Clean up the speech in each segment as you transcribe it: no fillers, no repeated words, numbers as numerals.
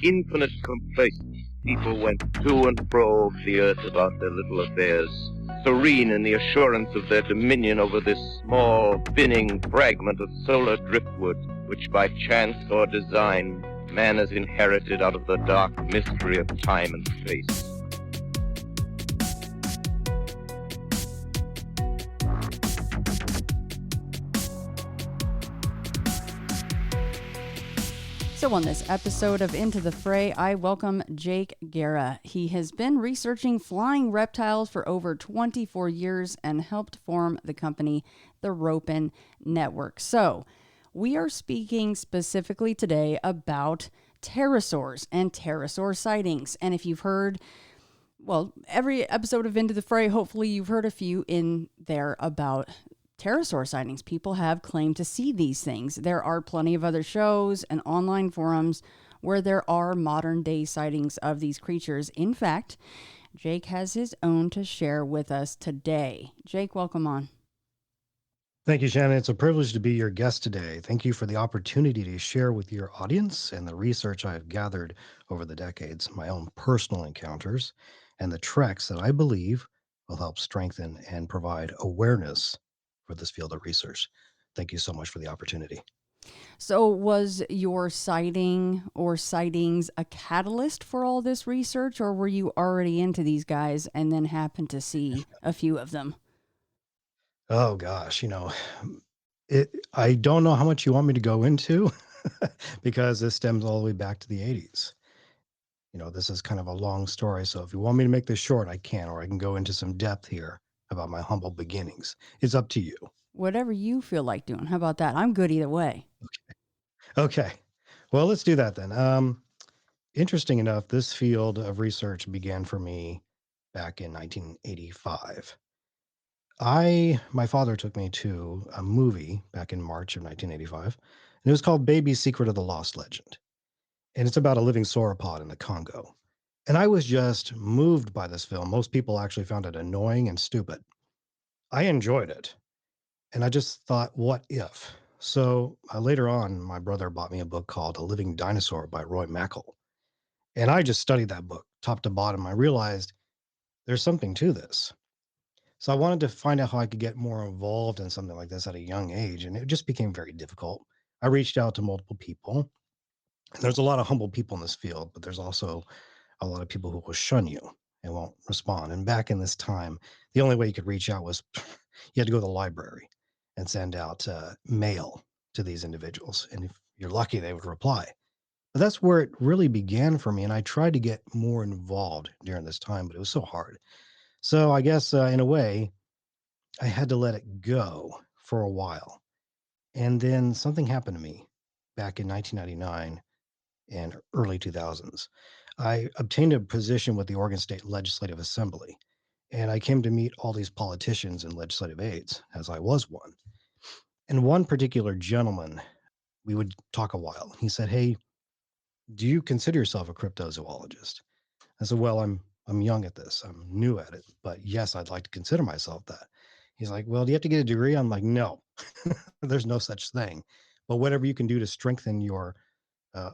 infinite complaisance, people went to and fro over the earth about their little affairs, serene in the assurance of their dominion over this small, spinning fragment of solar driftwood, which by chance or design man has inherited out of the dark mystery of time and space. So on this episode of Into the Fray, I welcome Jake Gara. He has been researching flying reptiles for over 24 years and helped form the company, the Ropin Network. So we are speaking specifically today about pterosaurs and pterosaur sightings. And if you've heard, well, every episode of Into the Fray, hopefully you've heard a few in there about pterosaur sightings. People have claimed to see these things. There are plenty of other shows and online forums where there are modern day sightings of these creatures. In fact, Jake has his own to share with us today. Jake, welcome on. Thank you, Shannon. It's a privilege to be your guest today. Thank you for the opportunity to share with your audience and the research I have gathered over the decades, my own personal encounters, and the treks that I believe will help strengthen and provide awareness for this field of research. Thank you so much for the opportunity. So was your sighting or sightings a catalyst for all this research, or were you already into these guys and then happened to see a few of them? Oh gosh, I don't know how much you want me to go into because this stems all the way back to the 80s. This is kind of a long story, so if you want me to make this short, I can, or I can go into some depth here about my humble beginnings. It's up to you. Whatever you feel like doing. How about that? I'm good either way. Okay. Well, let's do that then. Interesting enough, this field of research began for me back in 1985. My father took me to a movie back in March of 1985, and it was called Baby's Secret of the Lost Legend. And it's about a living sauropod in the Congo. And I was just moved by this film. Most people actually found it annoying and stupid. I enjoyed it. And I just thought, what if? So later on, my brother bought me a book called A Living Dinosaur by Roy Mackal. And I just studied that book top to bottom. I realized there's something to this. So I wanted to find out how I could get more involved in something like this at a young age. And it just became very difficult. I reached out to multiple people. And there's a lot of humble people in this field, but there's also a lot of people who will shun you and won't respond. And back in this time, the only way you could reach out was you had to go to the library and send out mail to these individuals. And if you're lucky, they would reply. But that's where it really began for me. And I tried to get more involved during this time, but it was so hard. So I guess in a way, I had to let it go for a while. And then something happened to me back in 1999 and early 2000s. I obtained a position with the Oregon State Legislative Assembly, and I came to meet all these politicians and legislative aides, as I was one. And one particular gentleman, we would talk a while. He said, "Hey, do you consider yourself a cryptozoologist?" I said, "Well, I'm young at this. I'm new at it, but yes, I'd like to consider myself that." He's like, "Well, do you have to get a degree?" I'm like, "No, there's no such thing. But whatever you can do to strengthen your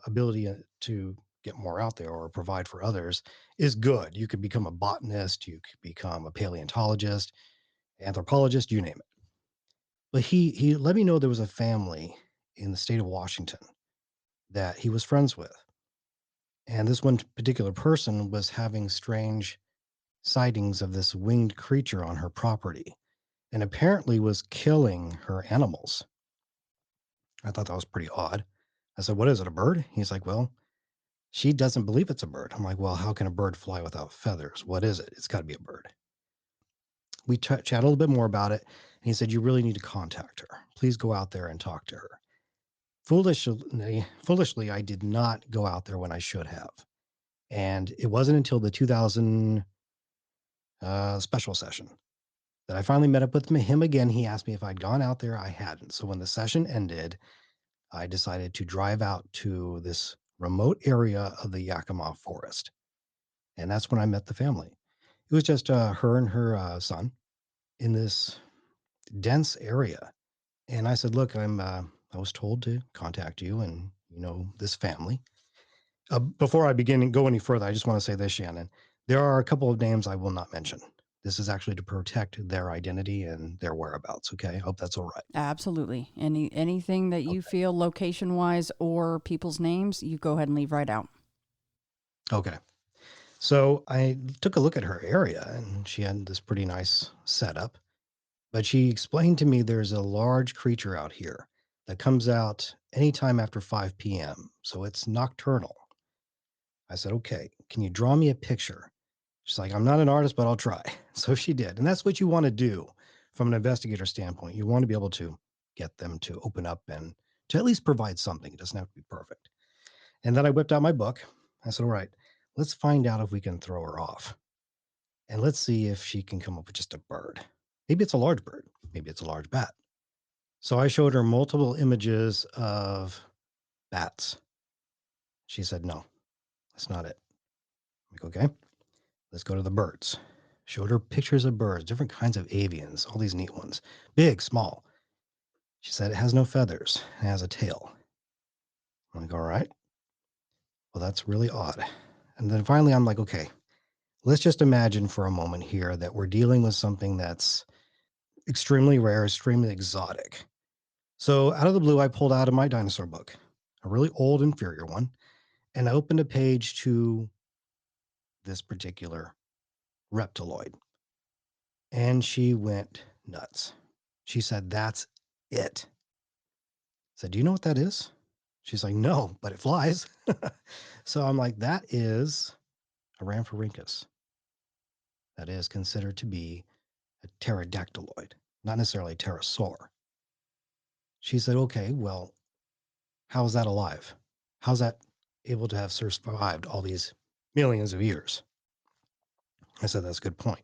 ability to get more out there or provide for others is good. You could become a botanist, you could become a paleontologist, anthropologist, you name it." But he let me know there was a family in the state of Washington that he was friends with. And this one particular person was having strange sightings of this winged creature on her property and apparently was killing her animals. I thought that was pretty odd. I said, "What is it, a bird?" He's like, "Well, she doesn't believe it's a bird." I'm like, "Well, how can a bird fly without feathers? What is it? It's got to be a bird." We chatted a little bit more about it. And he said, "You really need to contact her. Please go out there and talk to her." Foolishly, I did not go out there when I should have. And it wasn't until the 2000 special session that I finally met up with him again. He asked me if I'd gone out there. I hadn't. So when the session ended, I decided to drive out to this remote area of the Yakama forest. And that's when I met the family. It was just her and her son in this dense area. And I said, "Look, I was told to contact you and, this family." Before I begin and go any further, I just want to say this, Shannon. There are a couple of names I will not mention. This is actually to protect their identity and their whereabouts. Okay, I hope that's all right. Absolutely. Anything that you Okay. feel location wise or people's names, you go ahead and leave right out. Okay. So I took a look at her area, and she had this pretty nice setup. But she explained to me there's a large creature out here that comes out anytime after 5 p.m. So it's nocturnal. I said, okay, can you draw me a picture? She's like, I'm not an artist, but I'll try. So she did. And that's what you want to do from an investigator standpoint. You want to be able to get them to open up and to at least provide something. It doesn't have to be perfect. And then I whipped out my book. I said, all right, let's find out if we can throw her off. And let's see if she can come up with just a bird. Maybe it's a large bird. Maybe it's a large bat. So I showed her multiple images of bats. She said, no, that's not it. I'm like, okay, let's go to the birds. Showed her pictures of birds, different kinds of avians, all these neat ones, big, small. She said it has no feathers, it has a tail. I'm like, all right, well, that's really odd. And then finally, I'm like, okay, let's just imagine for a moment here that we're dealing with something that's extremely rare, extremely exotic. So out of the blue, I pulled out of my dinosaur book, a really old, inferior one, and I opened a page to this particular reptiloid. And she went nuts. She said, that's it. I said, do you know what that is? She's like, no, but it flies. So I'm like, that is a Rhamphorhynchus. That is considered to be a pterodactyloid, not necessarily a pterosaur. She said, okay, well, how is that alive? How's that able to have survived all these millions of years? I said, that's a good point.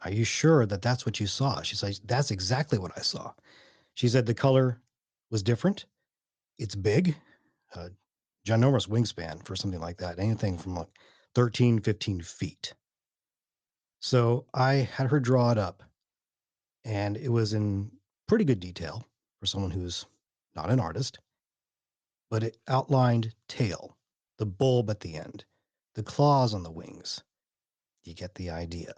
Are you sure that that's what you saw? She's like, that's exactly what I saw. She said the color was different. It's big, uh, ginormous wingspan for something like that, anything from like 13, 15 feet. So I had her draw it up, and it was in pretty good detail for someone who's not an artist, but it outlined tail, the bulb at the end, the claws on the wings. You get the idea.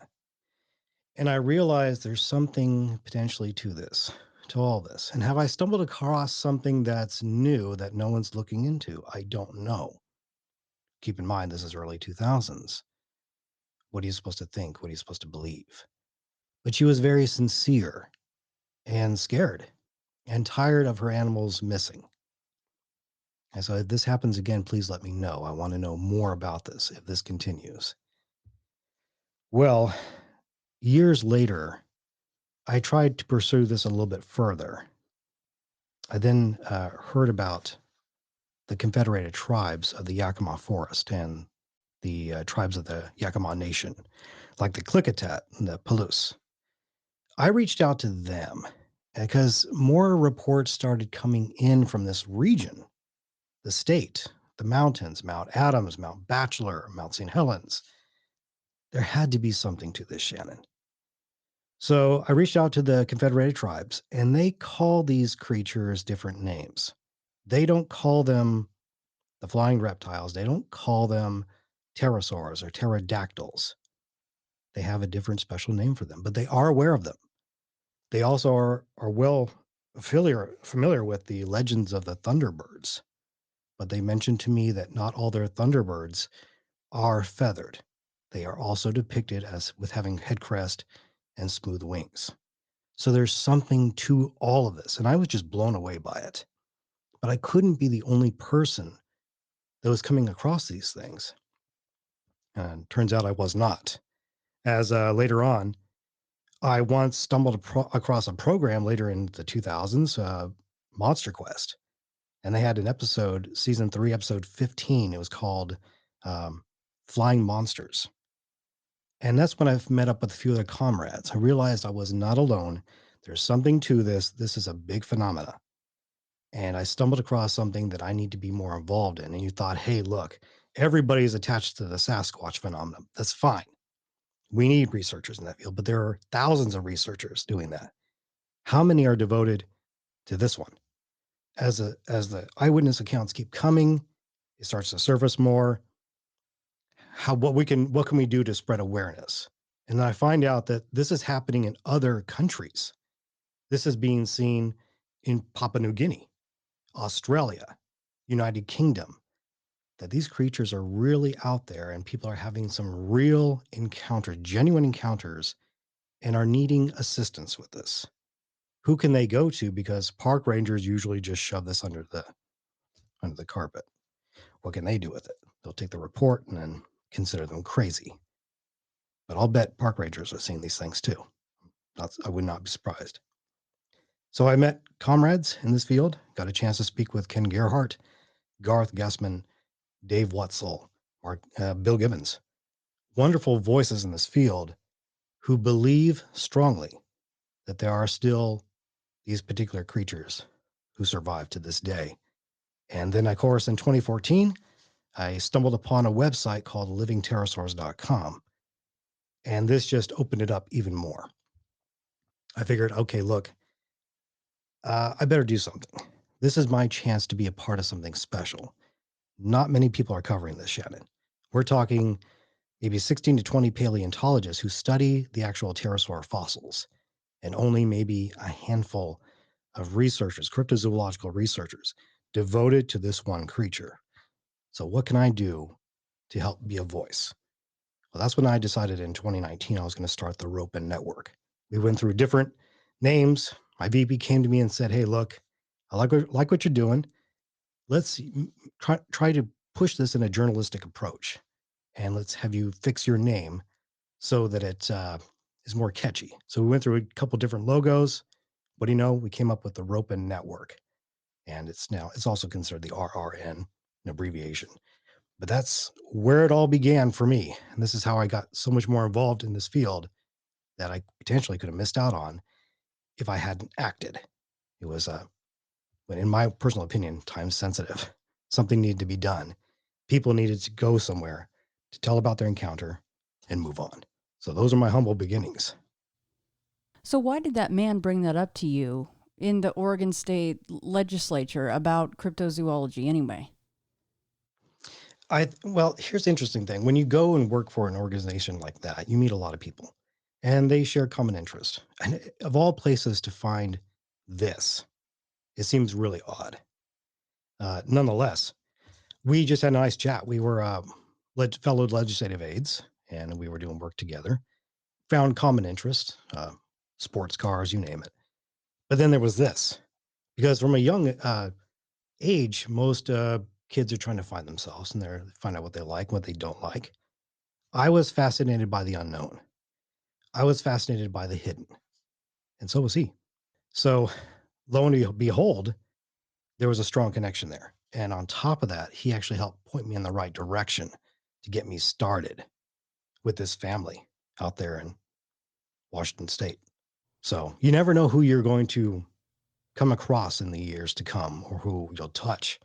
And I realized there's something potentially to this, to all this. And have I stumbled across something that's new that no one's looking into? I don't know. Keep in mind, this is early 2000s. What are you supposed to think? What are you supposed to believe? But she was very sincere and scared and tired of her animals missing. And so if this happens again, please let me know. I want to know more about this if this continues. Well, years later, I tried to pursue this a little bit further. I then heard about the Confederated Tribes of the Yakama Forest and the tribes of the Yakama Nation, like the Klickitat and the Palouse. I reached out to them because more reports started coming in from this region, the state, the mountains, Mount Adams, Mount Bachelor, Mount St. Helens. There had to be something to this, Shannon. So I reached out to the Confederated Tribes, and they call these creatures different names. They don't call them the flying reptiles. They don't call them pterosaurs or pterodactyls. They have a different special name for them, but they are aware of them. They also are well familiar with the legends of the Thunderbirds, but they mentioned to me that not all their Thunderbirds are feathered. They are also depicted as with having head crest and smooth wings. So there's something to all of this, and I was just blown away by it. But I couldn't be the only person that was coming across these things. And turns out I was not. As later on, I once stumbled across a program later in the 2000s, Monster Quest, and they had an episode, season 3, episode 15. It was called um, Flying Monsters. And that's when I've met up with a few other comrades. I realized I was not alone. There's something to this. This is a big phenomena. And I stumbled across something that I need to be more involved in. And you thought, hey, look, everybody's attached to the Sasquatch phenomenon. That's fine. We need researchers in that field, but there are thousands of researchers doing that. How many are devoted to this one? As the eyewitness accounts keep coming, It starts to surface more. What can we do to spread awareness? And then I find out that this is happening in other countries. This is being seen in Papua New Guinea, Australia, United Kingdom, that these creatures are really out there and people are having some real encounters, genuine encounters, and are needing assistance with this. Who can they go to? Because park rangers usually just shove this under the carpet. What can they do with it? They'll take the report and then consider them crazy. But I'll bet park rangers are seeing these things too. I would not be surprised. So I met comrades in this field, got a chance to speak with Ken Gerhardt, Garth Gussman, Dave Wetzel, or Bill Gibbons. Wonderful voices in this field who believe strongly that there are still these particular creatures who survive to this day. And then, of course, in 2014, I stumbled upon a website called livingpterosaurs.com. And this just opened it up even more. I figured, okay, look, I better do something. This is my chance to be a part of something special. Not many people are covering this, Shannon. We're talking maybe 16 to 20 paleontologists who study the actual pterosaur fossils, and only maybe a handful of researchers, cryptozoological researchers, devoted to this one creature. So, what can I do to help be a voice? Well, that's when I decided in 2019 I was going to start the Ropen network. We went through different names. My VP came to me and said, "Hey, look, I like what you're doing. Let's try to push this in a journalistic approach, and let's have you fix your name so that it is more catchy." So we went through a couple different logos. What do you know? We came up with the Ropen network, and it's also considered the RRN, an abbreviation. But that's where it all began for me. And this is how I got so much more involved in this field that I potentially could have missed out on if I hadn't acted. It was, in my personal opinion, time sensitive. Something needed to be done. People needed to go somewhere to tell about their encounter and move on. So those are my humble beginnings. So why did that man bring that up to you in the Oregon State legislature about cryptozoology anyway? Well, here's the interesting thing. When you go and work for an organization like that, you meet a lot of people and they share common interests. And of all places to find this, it seems really odd. Nonetheless, we just had a nice chat. We were fellow legislative aides and we were doing work together, found common interests, sports cars, you name it. But then there was this, because from a young age, most kids are trying to find themselves and they find out what they like, what they don't like. I was fascinated by the unknown. I was fascinated by the hidden, and so was he. So, lo and behold, there was a strong connection there. And on top of that, he actually helped point me in the right direction to get me started with this family out there in Washington State. So, you never know who you're going to come across in the years to come, or who you'll touch,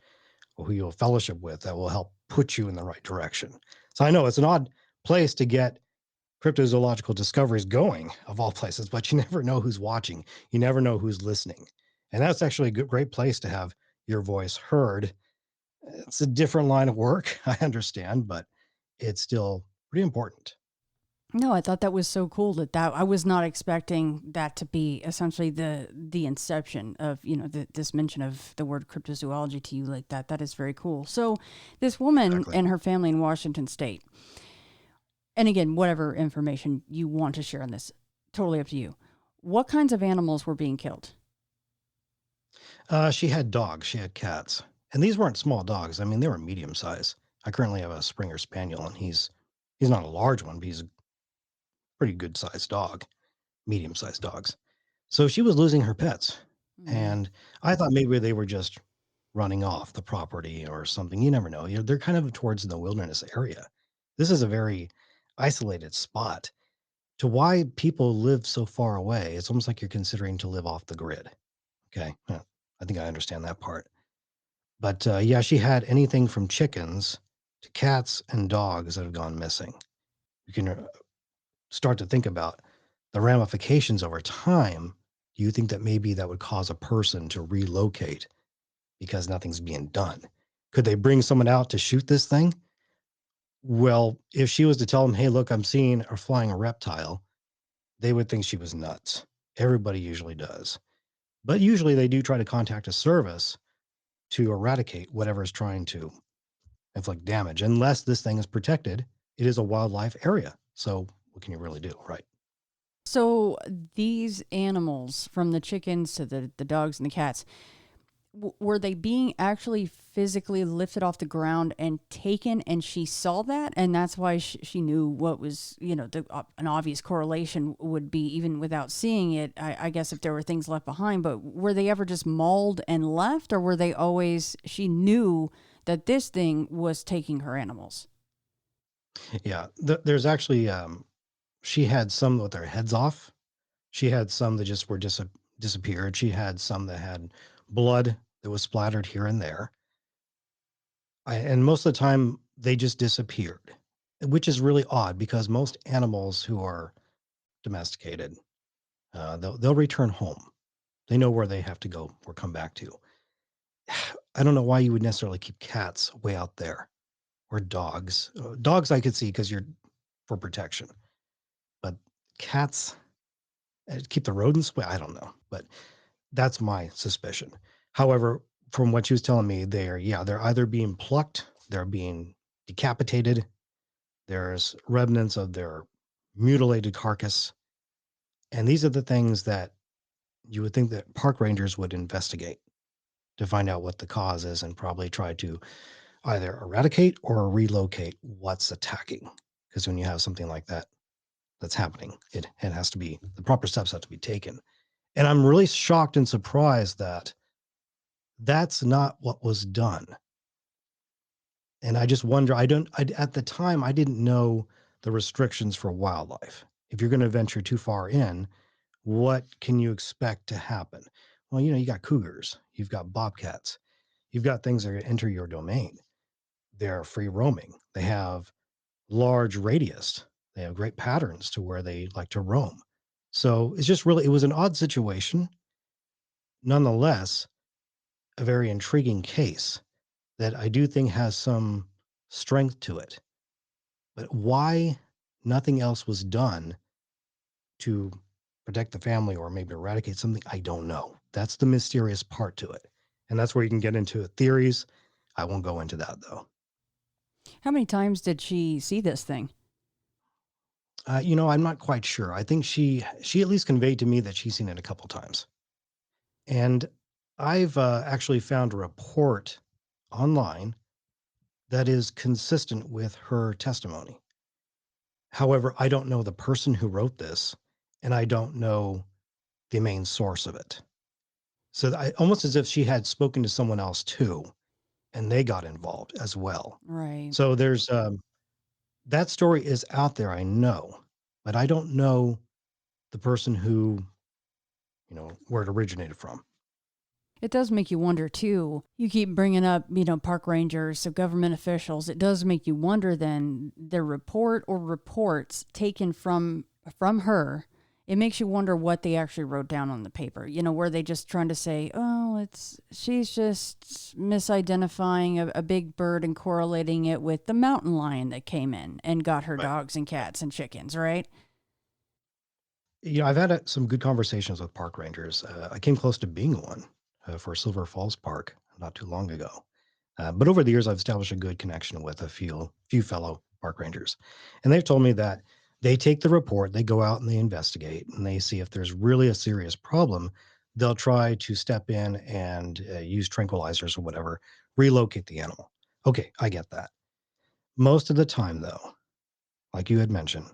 or who you'll fellowship with that will help put you in the right direction. So, I know it's an odd place to get cryptozoological discoveries going, of all places, but you never know who's watching. You never know who's listening. And that's actually a great place to have your voice heard. It's a different line of work, I understand, but it's still pretty important. No, I thought that was so cool that I was not expecting that to be essentially the inception of, this mention of the word cryptozoology to you like that. That is very cool. So this woman Exactly. and her family in Washington State, and again, whatever information you want to share on this, totally up to you. What kinds of animals were being killed? She had dogs, she had cats, and these weren't small dogs. I mean, they were medium size. I currently have a Springer Spaniel, and he's not a large one, but he's a pretty good sized dog, medium sized dogs. So she was losing her pets, and I thought maybe they were just running off the property or something. You never know. They're kind of towards the wilderness area. This is a very isolated spot. To why people live so far away, it's almost like you're considering to live off the grid. Okay, yeah, I think I understand that part. But yeah, she had anything from chickens to cats and dogs that have gone missing. You can start to think about the ramifications over time. Do you think that maybe that would cause a person to relocate because nothing's being done? Could they bring someone out to shoot this thing? Well, if she was to tell them, hey, look, I'm seeing or flying a reptile, they would think she was nuts. Everybody usually does. But usually they do try to contact a service to eradicate whatever is trying to inflict damage. Unless this thing is protected, it is a wildlife area. So what can you really do, right? So these animals, from the chickens to the dogs and the cats, were they being actually physically lifted off the ground and taken, and she saw that, and that's why she knew what was, an obvious correlation would be, even without seeing it, I guess, if there were things left behind. But were they ever just mauled and left, or were they always, she knew that this thing was taking her animals? Yeah, there's actually she had some with their heads off. She had some that just were disappeared. She had some that had blood that was splattered here and there. And most of the time, they just disappeared, which is really odd because most animals who are domesticated, they'll return home. They know where they have to go or come back to. I don't know why you would necessarily keep cats way out there or dogs. Dogs I could see because you're for protection, but cats, keep the rodents away. I don't know, but that's my suspicion. However, from what she was telling me, they're either being plucked, they're being decapitated. There's remnants of their mutilated carcass, and these are the things that you would think that park rangers would investigate to find out what the cause is and probably try to either eradicate or relocate what's attacking. Because when you have something like that that's happening, it has to be, the proper steps have to be taken. And I'm really shocked and surprised that that's not what was done. And I just wonder, at the time, I didn't know the restrictions for wildlife. If you're going to venture too far in, what can you expect to happen? Well, you got cougars, you've got bobcats, you've got things that enter your domain. They're free roaming. They have large radius. They have great patterns to where they like to roam. So it's just really, it was an odd situation. Nonetheless, a very intriguing case that I do think has some strength to it. But why nothing else was done to protect the family or maybe eradicate something, I don't know. That's the mysterious part to it. And that's where you can get into theories. I won't go into that though. How many times did she see this thing? I'm not quite sure. I think she at least conveyed to me that she's seen it a couple times. And I've actually found a report online that is consistent with her testimony. However, I don't know the person who wrote this, and I don't know the main source of it. So almost as if she had spoken to someone else too, and they got involved as well. Right. So there's that story is out there, I know, but I don't know the person who, where it originated from. It does make you wonder too. You keep bringing up, park rangers, so government officials. It does make you wonder then the report or reports taken from her. It makes you wonder what they actually wrote down on the paper. Were they just trying to say, "Oh, she's just misidentifying a big bird and correlating it with the mountain lion that came in and got her Right. dogs and cats and chickens," right? I've had some good conversations with park rangers. I came close to being one for Silver Falls Park not too long ago. But over the years, I've established a good connection with a few fellow park rangers, and they've told me that they take the report, they go out and they investigate, and they see if there's really a serious problem. They'll try to step in and use tranquilizers or whatever, relocate the animal. Okay, I get that. Most of the time, though, like you had mentioned,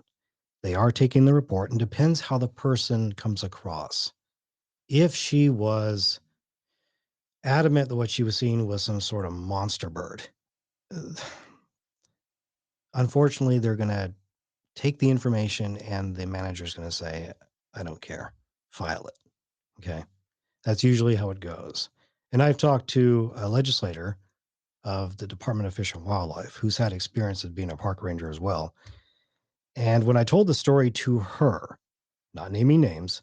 they are taking the report, and depends how the person comes across. If she was adamant that what she was seeing was some sort of monster bird, uh, unfortunately, they're going to take the information and the manager's going to say, I don't care, file it. Okay. That's usually how it goes. And I've talked to a legislator of the Department of Fish and Wildlife who's had experience of being a park ranger as well. And when I told the story to her, not naming names,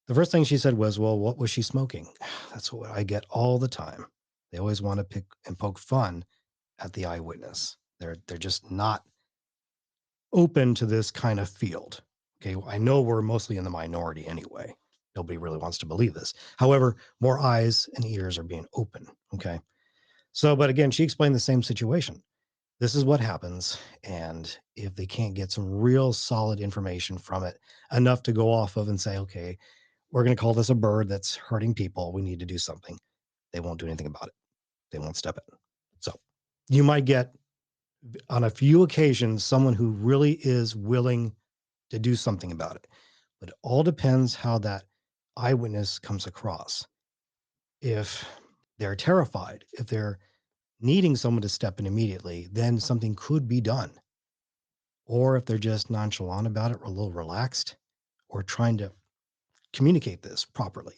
the first thing she said was, well, what was she smoking? That's what I get all the time. They always want to pick and poke fun at the eyewitness. They're just not open to this kind of field. Okay, I know we're mostly in the minority anyway. Nobody really wants to believe this. However, more eyes and ears are being open. Okay. So, but again, she explained the same situation. This is what happens. And if they can't get some real solid information from it, enough to go off of and say, okay, we're going to call this a bird that's hurting people. We need to do something. They won't do anything about it. They won't step in. So you might get on a few occasions someone who really is willing to do something about it. But it all depends how that eyewitness comes across. If they're terrified, if they're needing someone to step in immediately, then something could be done. Or if they're just nonchalant about it, or a little relaxed, or trying to communicate this properly,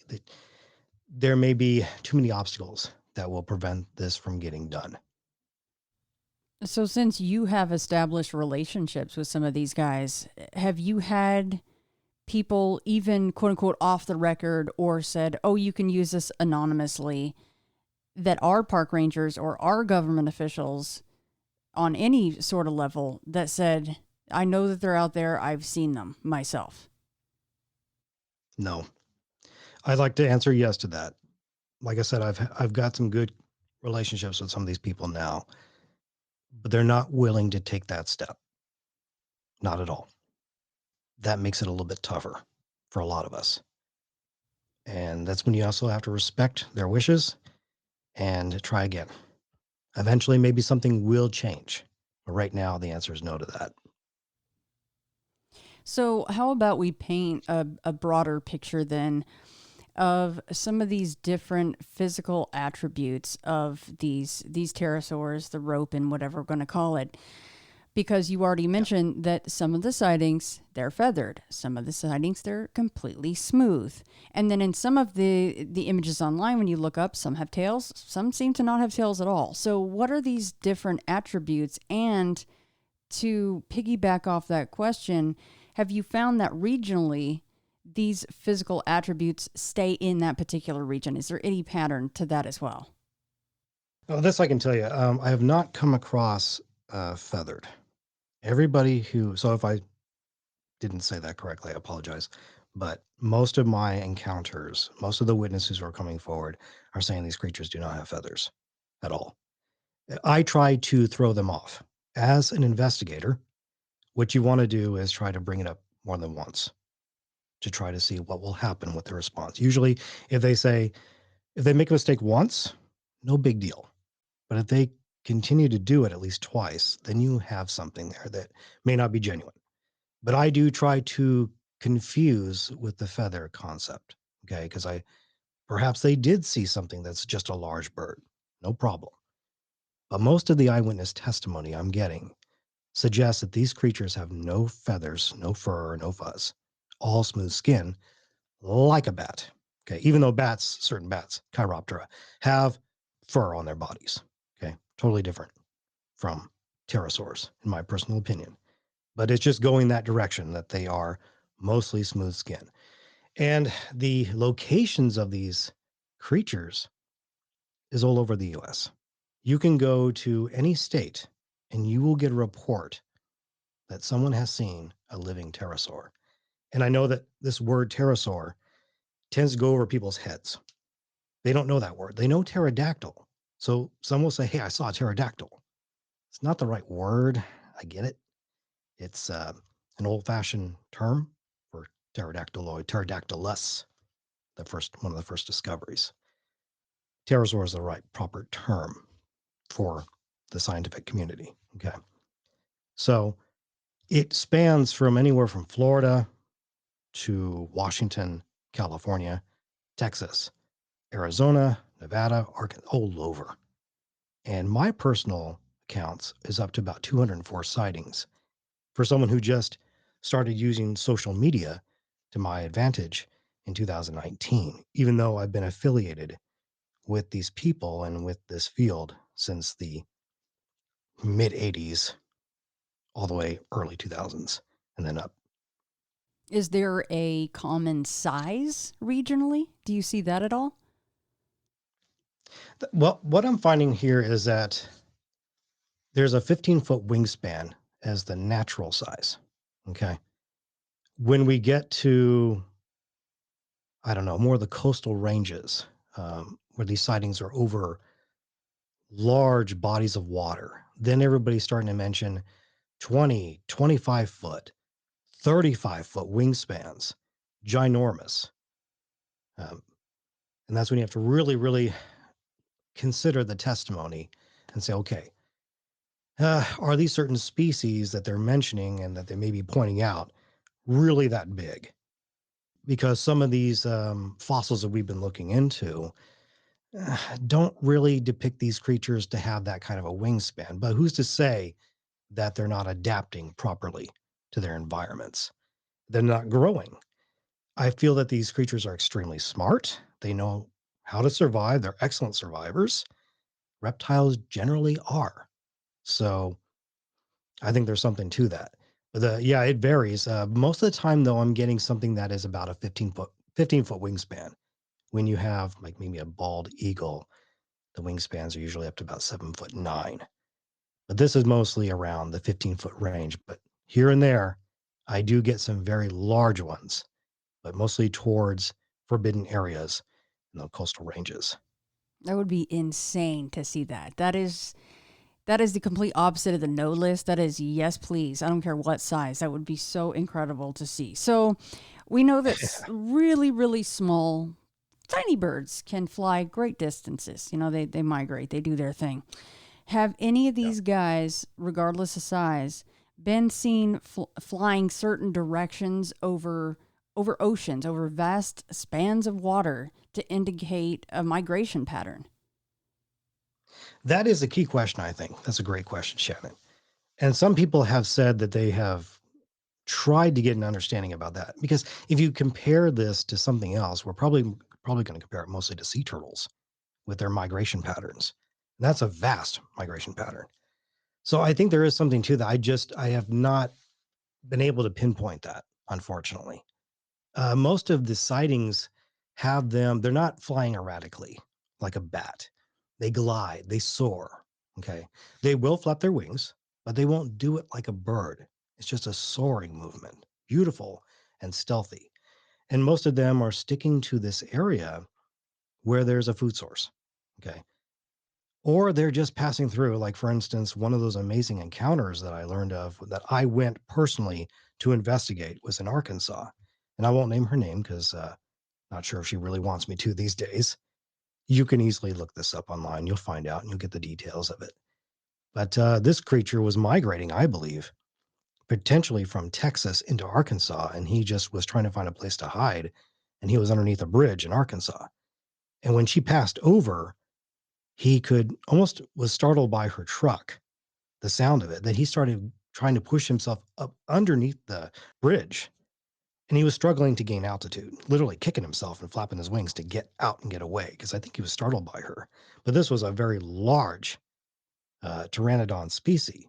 there may be too many obstacles that will prevent this from getting done. So, since you have established relationships with some of these guys, have you had people even quote unquote off the record or said, oh, you can use this anonymously, that are park rangers or are government officials on any sort of level that said, I know that they're out there, I've seen them myself? No, I'd like to answer yes to that. Like I said, I've got some good relationships with some of these people now, but they're not willing to take that step. Not at all. That makes it a little bit tougher for a lot of us. And that's when you also have to respect their wishes and try again. Eventually, maybe something will change. But right now, the answer is no to that. So, how about we paint a broader picture then of some of these different physical attributes of these pterosaurs, the Ropin, whatever we're going to call it? Because you already mentioned that some of the sightings, they're feathered. Some of the sightings, they're completely smooth. And then in some of the images online, when you look up, some have tails, some seem to not have tails at all. So what are these different attributes? And to piggyback off that question, have you found that regionally, these physical attributes stay in that particular region? Is there any pattern to that as well? Oh, this I can tell you. I have not come across feathered. Everybody who, so if I didn't say that correctly, I apologize. But most of my encounters, most of the witnesses who are coming forward are saying these creatures do not have feathers at all. I try to throw them off. As an investigator, what you want to do is try to bring it up more than once to try to see what will happen with the response. Usually, if they say, if they make a mistake once, no big deal. But if they continue to do it at least twice, then you have something there that may not be genuine. But I do try to confuse with the feather concept. Okay. Because perhaps they did see something that's just a large bird. No problem. But most of the eyewitness testimony I'm getting suggests that these creatures have no feathers, no fur, no fuzz, all smooth skin, like a bat. Okay. Even though bats, certain bats, Chiroptera, have fur on their bodies. Okay. Totally different from pterosaurs, in my personal opinion. But it's just going that direction that they are mostly smooth skin. And the locations of these creatures is all over the US. You can go to any state and you will get a report that someone has seen a living pterosaur. And I know that this word pterosaur tends to go over people's heads. They don't know that word. They know pterodactyl. So some will say, hey, I saw a pterodactyl. It's not the right word. I get it. It's an old-fashioned term for pterodactyloid, pterodactylus, one of the first discoveries. Pterosaur is the right proper term for the scientific community. Okay, so it spans from anywhere from Florida to Washington, California, Texas, Arizona, Nevada, Arkansas, all over. And my personal accounts is up to about 204 sightings for someone who just started using social media to my advantage in 2019, even though I've been affiliated with these people and with this field since the mid 80s all the way early 2000s and then up. Is there a common size regionally? Do you see that at all? Well, what I'm finding here is that there's a 15-foot wingspan as the natural size. Okay. When we get to, I don't know, more of the coastal ranges, where these sightings are over large bodies of water, then everybody's starting to mention 20, 25-foot, 35-foot wingspans, ginormous. Um, and that's when you have to really, really consider the testimony and say, okay, are these certain species that they're mentioning and that they may be pointing out really that big? Because some of these fossils that we've been looking into don't really depict these creatures to have that kind of a wingspan. But who's to say that they're not adapting properly to their environments? They're not growing. I feel that these creatures are extremely smart. They know how to survive. They're excellent survivors. Reptiles generally are. So I think there's something to that. But yeah, it varies. Most of the time, though, I'm getting something that is about a 15-foot wingspan. When you have like maybe a bald eagle, the wingspans are usually up to about 7'9". But this is mostly around the 15-foot range. But here and there, I do get some very large ones, but mostly towards forbidden areas in the coastal ranges. That would be insane to see that. That is the complete opposite of the no list. That is yes, please. I don't care what size. That would be so incredible to see. So we know that really, really small, tiny birds can fly great distances. You know, they migrate, they do their thing. Have any of Yeah. these guys, regardless of size, been seen flying certain directions over oceans, over vast spans of water to indicate a migration pattern? That is a key question, I think. That's a great question, Shannon. And some people have said that they have tried to get an understanding about that because if you compare this to something else, we're probably going to compare it mostly to sea turtles with their migration patterns. And that's a vast migration pattern. So I think there is something to that. I have not been able to pinpoint that, unfortunately. Most of the sightings have them, they're not flying erratically like a bat. They glide, they soar. Okay. They will flap their wings, but they won't do it like a bird. It's just a soaring movement, beautiful and stealthy. And most of them are sticking to this area where there's a food source. Okay. Or they're just passing through. Like, for instance, one of those amazing encounters that I learned of that I went personally to investigate was in Arkansas. And I won't name her name because not sure if she really wants me to these days. You can easily look this up online. You'll find out and you'll get the details of it. But this creature was migrating, I believe, potentially from Texas into Arkansas. And he just was trying to find a place to hide. And he was underneath a bridge in Arkansas. And when she passed over, he could almost was startled by her truck, the sound of it, that he started trying to push himself up underneath the bridge. And he was struggling to gain altitude, literally kicking himself and flapping his wings to get out and get away because I think he was startled by her. But this was a very large pteranodon species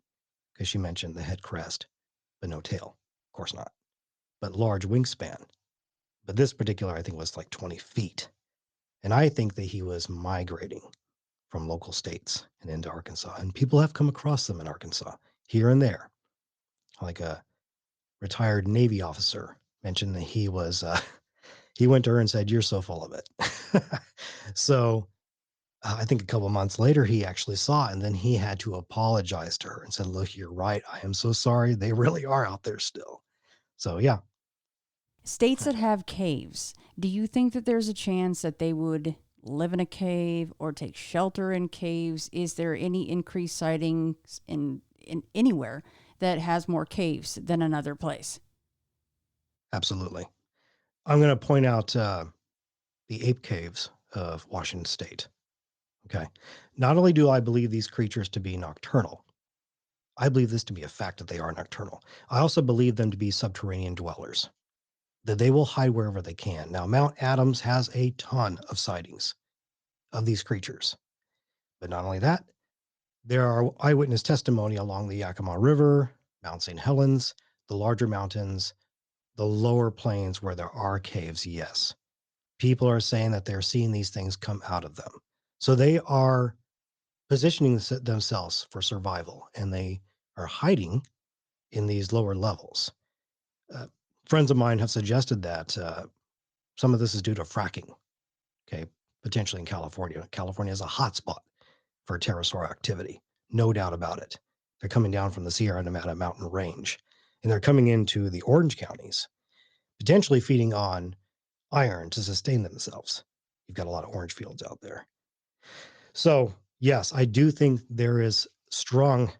because she mentioned the head crest, but no tail. Of course not, but large wingspan. But this particular, I think, was like 20 feet. And I think that he was migrating from local states and into Arkansas. And people have come across them in Arkansas here and there. Like a retired Navy officer mentioned that he went to her and said, "You're so full of it." So I think a couple of months later, he actually saw it, and then he had to apologize to her and said, "Look, you're right. I am so sorry. They really are out there still." So yeah, States that have caves, do you think that there's a chance that they would live in a cave or take shelter in caves? Is there any increased sightings in anywhere that has more caves than another place? absolutely. I'm going to point out the ape caves of Washington State. Okay. Not only do I believe these creatures to be nocturnal, I believe this to be a fact that they are nocturnal. I also believe them to be subterranean dwellers, that they will hide wherever they can. Now, Mount Adams has a ton of sightings of these creatures. But not only that, there are eyewitness testimony along the Yakama River, Mount St. Helens, the larger mountains, the lower plains where there are caves, yes. People are saying that they're seeing these things come out of them. So they are positioning themselves for survival, and they are hiding in these lower levels. Uh, Friends of mine have suggested that some of this is due to fracking. Okay, potentially in California. California is a hotspot for pterosaur activity, no doubt about it. They're coming down from the Sierra Nevada mountain range, and they're coming into the Orange counties, potentially feeding on iron to sustain themselves. You've got a lot of orange fields out there. So, yes, I do think there is strong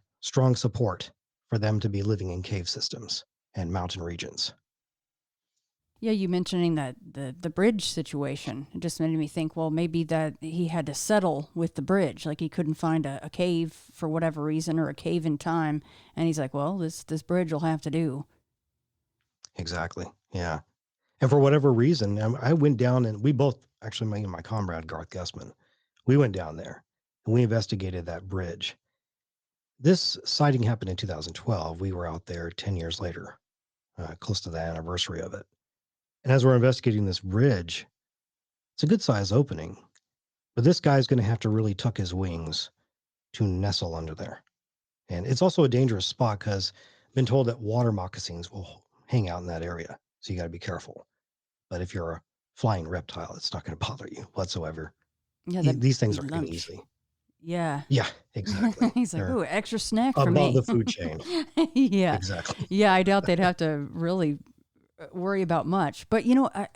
support for them to be living in cave systems and mountain regions. Yeah, you mentioning that the bridge situation, it just made me think, well, maybe that he had to settle with the bridge, like he couldn't find a cave for whatever reason or a cave in time, and he's like, well, this bridge will have to do. Exactly. Yeah. And for whatever reason, I went down, and we both, actually, me and my comrade, Garth Gussman, we went down there and we investigated that bridge. This sighting happened in 2012. We were out there 10 years later, close to the anniversary of it. And as we're investigating this bridge, it's a good size opening, but this guy's going to have to really tuck his wings to nestle under there. And it's also a dangerous spot because I've been told that water moccasins will hang out in that area. So you got to be careful. But if you're a flying reptile, it's not going to bother you whatsoever. Yeah, that'd These things be are going lunch. easy. Yeah. Yeah, exactly. He's like, They're ooh, extra snack for above me. the food chain. Yeah. Exactly. Yeah, I doubt they'd have to really worry about much. But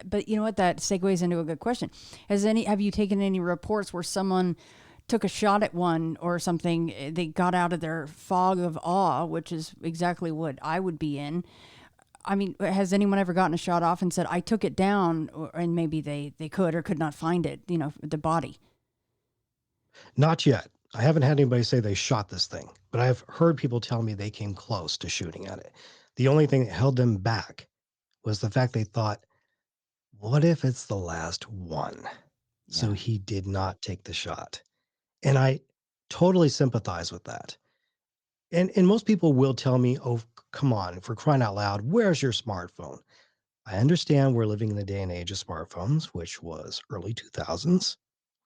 but you know what? That segues into a good question. Have you taken any reports where someone took a shot at one or something? They got out of their fog of awe, which is exactly what I would be in. I mean, has anyone ever gotten a shot off and said, I took it down, and maybe they could or could not find it, the body? Not yet. I haven't had anybody say they shot this thing, but I've heard people tell me they came close to shooting at it. The only thing that held them back was the fact they thought, what if it's the last one? So Yeah. he did not take the shot. And I totally sympathize with that. And most people will tell me, "Oh, come on, for crying out loud, where's your smartphone?" I understand we're living in the day and age of smartphones, which was early 2000s.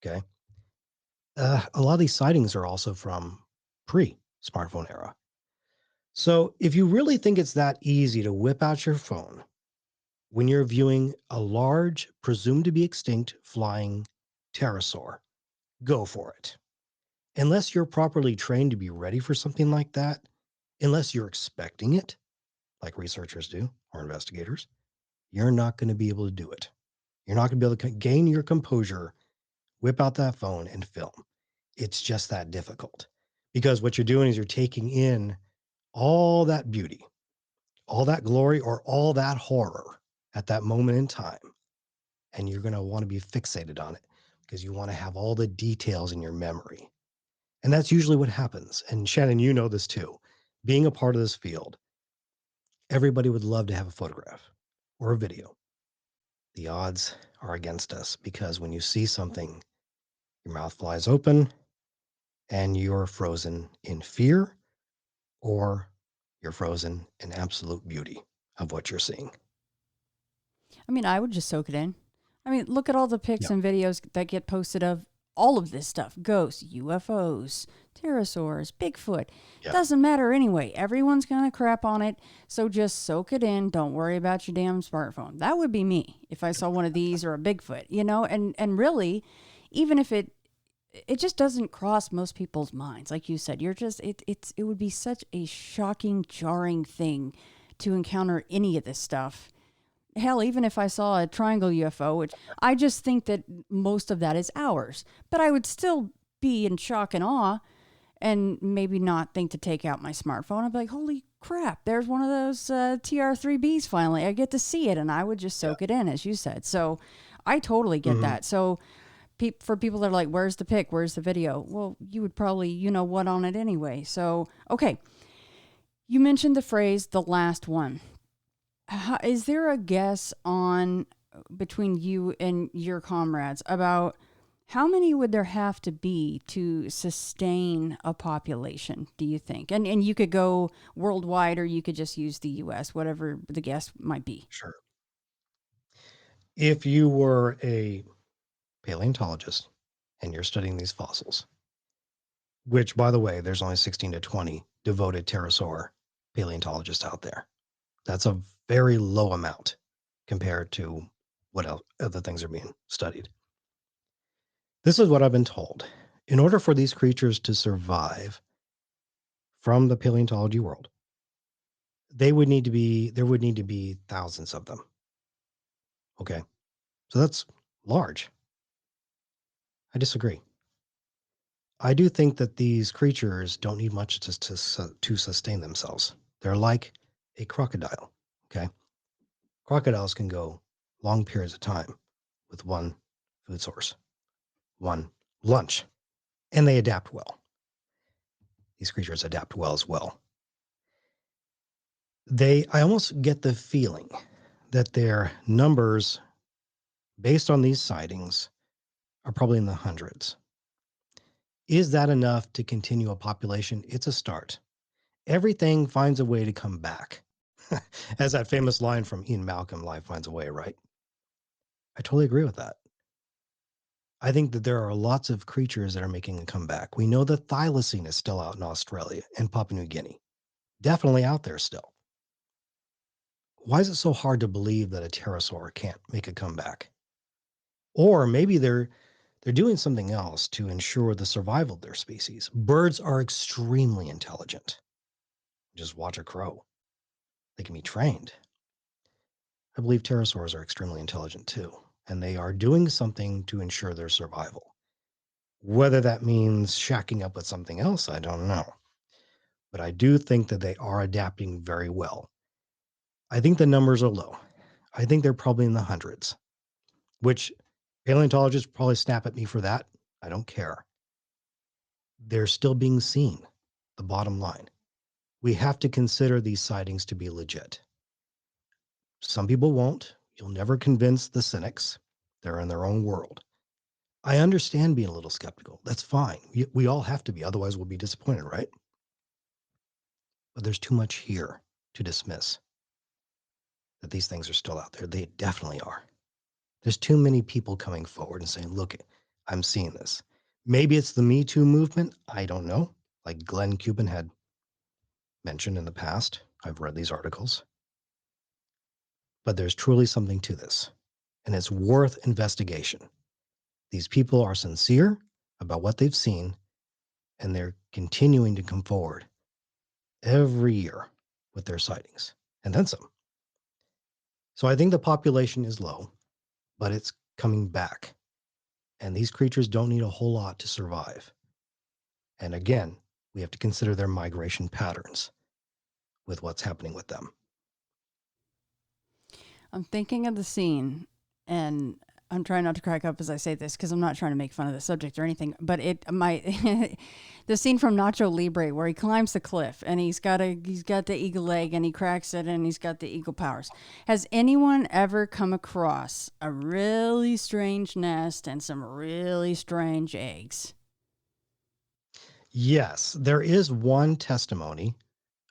Okay. A lot of these sightings are also from pre-smartphone era. So if you really think it's that easy to whip out your phone when you're viewing a large, presumed to be extinct flying pterosaur, go for it. Unless you're properly trained to be ready for something like that, unless you're expecting it, like researchers do or investigators, you're not going to be able to do it. You're not going to be able to gain your composure, whip out that phone and film. It's just that difficult because what you're doing is you're taking in all that beauty, all that glory, or all that horror at that moment in time. And you're going to want to be fixated on it because you want to have all the details in your memory. And that's usually what happens. And Shannon, you know this too. Being a part of this field, everybody would love to have a photograph or a video. The odds are against us because when you see something, your mouth flies open and you're frozen in fear or you're frozen in absolute beauty of what you're seeing. I mean, I would just soak it in. I mean, look at all the pics Yeah. and videos that get posted of all of this stuff: ghosts, UFOs, pterosaurs, Bigfoot. Yeah. Doesn't matter anyway. Everyone's going to crap on it. So just soak it in. Don't worry about your damn smartphone. That would be me if I saw one of these or a Bigfoot, and really, even if it just doesn't cross most people's minds. Like you said, it would be such a shocking, jarring thing to encounter any of this stuff. Hell, even if I saw a triangle UFO, which I just think that most of that is ours, but I would still be in shock and awe and maybe not think to take out my smartphone. I'd be like, holy crap, there's one of those TR3Bs finally. I get to see it, and I would just soak it in, as you said. So I totally get that. So for people that are like, where's the pic? Where's the video? Well, you would probably, what on it anyway. So, okay. You mentioned the phrase, the last one. Is there a guess on between you and your comrades about how many would there have to be to sustain a population, do you think? And you could go worldwide or you could just use the US, whatever the guess might be. Sure. If you were a paleontologist and you're studying these fossils, which, by the way, there's only 16 to 20 devoted pterosaur paleontologists out there. That's a very low amount compared to what else, other things are being studied. This is what I've been told. In order for these creatures to survive from the paleontology world, there would need to be thousands of them. Okay. So that's large. I disagree. I do think that these creatures don't need much to sustain themselves. They're like a crocodile. Okay. Crocodiles can go long periods of time with one food source, one lunch, and they adapt well. These creatures adapt well as well. I almost get the feeling that their numbers, based on these sightings, are probably in the hundreds. Is that enough to continue a population? It's a start. Everything finds a way to come back. As that famous line from Ian Malcolm, life finds a way, right? I totally agree with that. I think that there are lots of creatures that are making a comeback. We know that thylacine is still out in Australia and Papua New Guinea. Definitely out there still. Why is it so hard to believe that a pterosaur can't make a comeback? Or maybe they're doing something else to ensure the survival of their species. Birds are extremely intelligent. Just watch a crow. They can be trained. I believe pterosaurs are extremely intelligent too, and they are doing something to ensure their survival. Whether that means shacking up with something else, I don't know. But I do think that they are adapting very well. I think the numbers are low. I think they're probably in the hundreds, which paleontologists probably snap at me for that. I don't care. They're still being seen. The bottom line. We have to consider these sightings to be legit. Some people won't. You'll never convince the cynics. They're in their own world. I understand being a little skeptical. That's fine. We all have to be. Otherwise, we'll be disappointed, right? But there's too much here to dismiss that these things are still out there. They definitely are. There's too many people coming forward and saying, look, I'm seeing this. Maybe it's the Me Too movement. I don't know. Like Glenn Cuban had mentioned in the past. I've read these articles. But there's truly something to this, and it's worth investigation. These people are sincere about what they've seen, and they're continuing to come forward every year with their sightings, and then some. So I think the population is low, but it's coming back. And these creatures don't need a whole lot to survive. And again, we have to consider their migration patterns with what's happening with them. I'm thinking of the scene, and I'm trying not to crack up as I say this because I'm not trying to make fun of the subject or anything. But the scene from Nacho Libre where he climbs the cliff and he's got the eagle leg and he cracks it and he's got the eagle powers. Has anyone ever come across a really strange nest and some really strange eggs? Yes, there is one testimony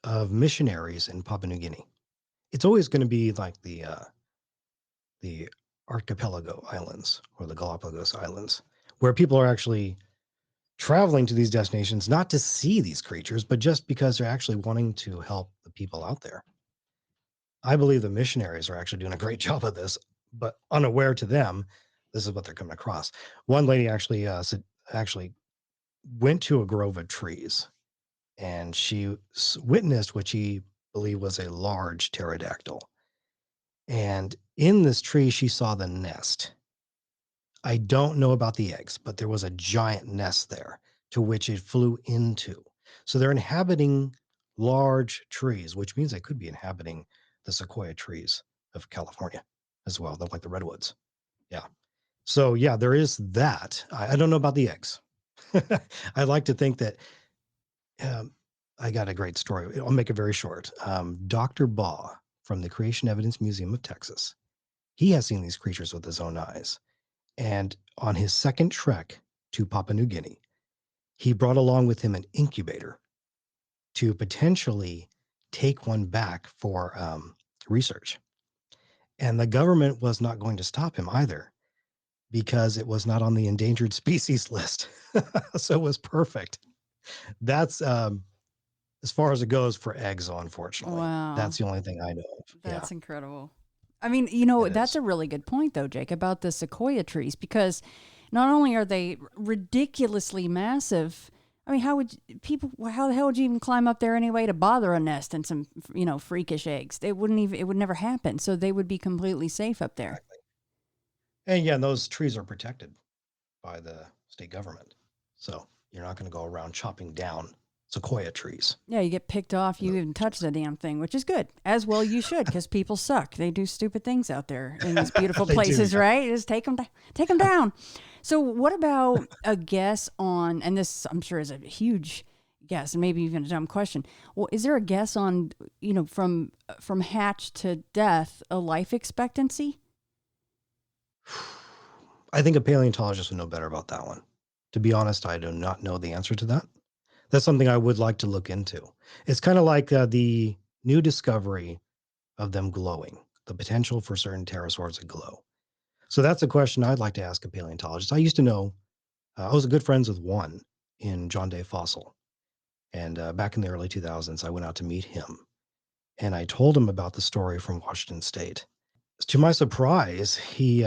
of missionaries in Papua New Guinea. It's always going to be like the archipelago islands or the Galapagos Islands, where people are actually traveling to these destinations not to see these creatures, but just because they're actually wanting to help the people out there. I believe the missionaries are actually doing a great job of this, but unaware to them, this is what they're coming across. One lady actually went to a grove of trees, and she witnessed what she believed was a large pterodactyl. And in this tree, she saw the nest. I don't know about the eggs, but there was a giant nest there to which it flew into. So they're inhabiting large trees, which means they could be inhabiting the sequoia trees of California as well. They're like the redwoods. Yeah. So yeah, there is that. I don't know about the eggs. I like to think that I got a great story. I'll make it very short. Dr. Baugh from the Creation Evidence Museum of Texas, he has seen these creatures with his own eyes. And on his second trek to Papua New Guinea, he brought along with him an incubator to potentially take one back for research. And the government was not going to stop him either. because it was not on the endangered species list. So it was perfect. That's as far as it goes for eggs, unfortunately. Wow. That's the only thing I know of. Yeah, That's incredible. I mean, it that's is. a really good point, though, Jake, about the sequoia trees, because not only are they ridiculously massive, I mean, how the hell would you even climb up there anyway to bother a nest and some, freakish eggs? It would never happen. So they would be completely safe up there. Exactly. And yeah, and those trees are protected by the state government. So you're not going to go around chopping down sequoia trees Yeah, you get picked off. in You those even touch regions. the damn thing, which is good. As well, you should, because people suck. They do stupid things out there in these beautiful They do, places, yeah. right? Just take them down. So, what about a guess on? And this, I'm sure, is a huge guess, and maybe even a dumb question. Well, is there a guess on, from hatch to death, a life expectancy? I think a paleontologist would know better about that one. To be honest, I do not know the answer to that. That's something I would like to look into. It's kind of like the new discovery of them glowing, the potential for certain pterosaurs to glow. So that's a question I'd like to ask a paleontologist. I used to know, I was good friends with one in John Day Fossil. And back in the early 2000s, I went out to meet him and I told him about the story from Washington State. To my surprise, he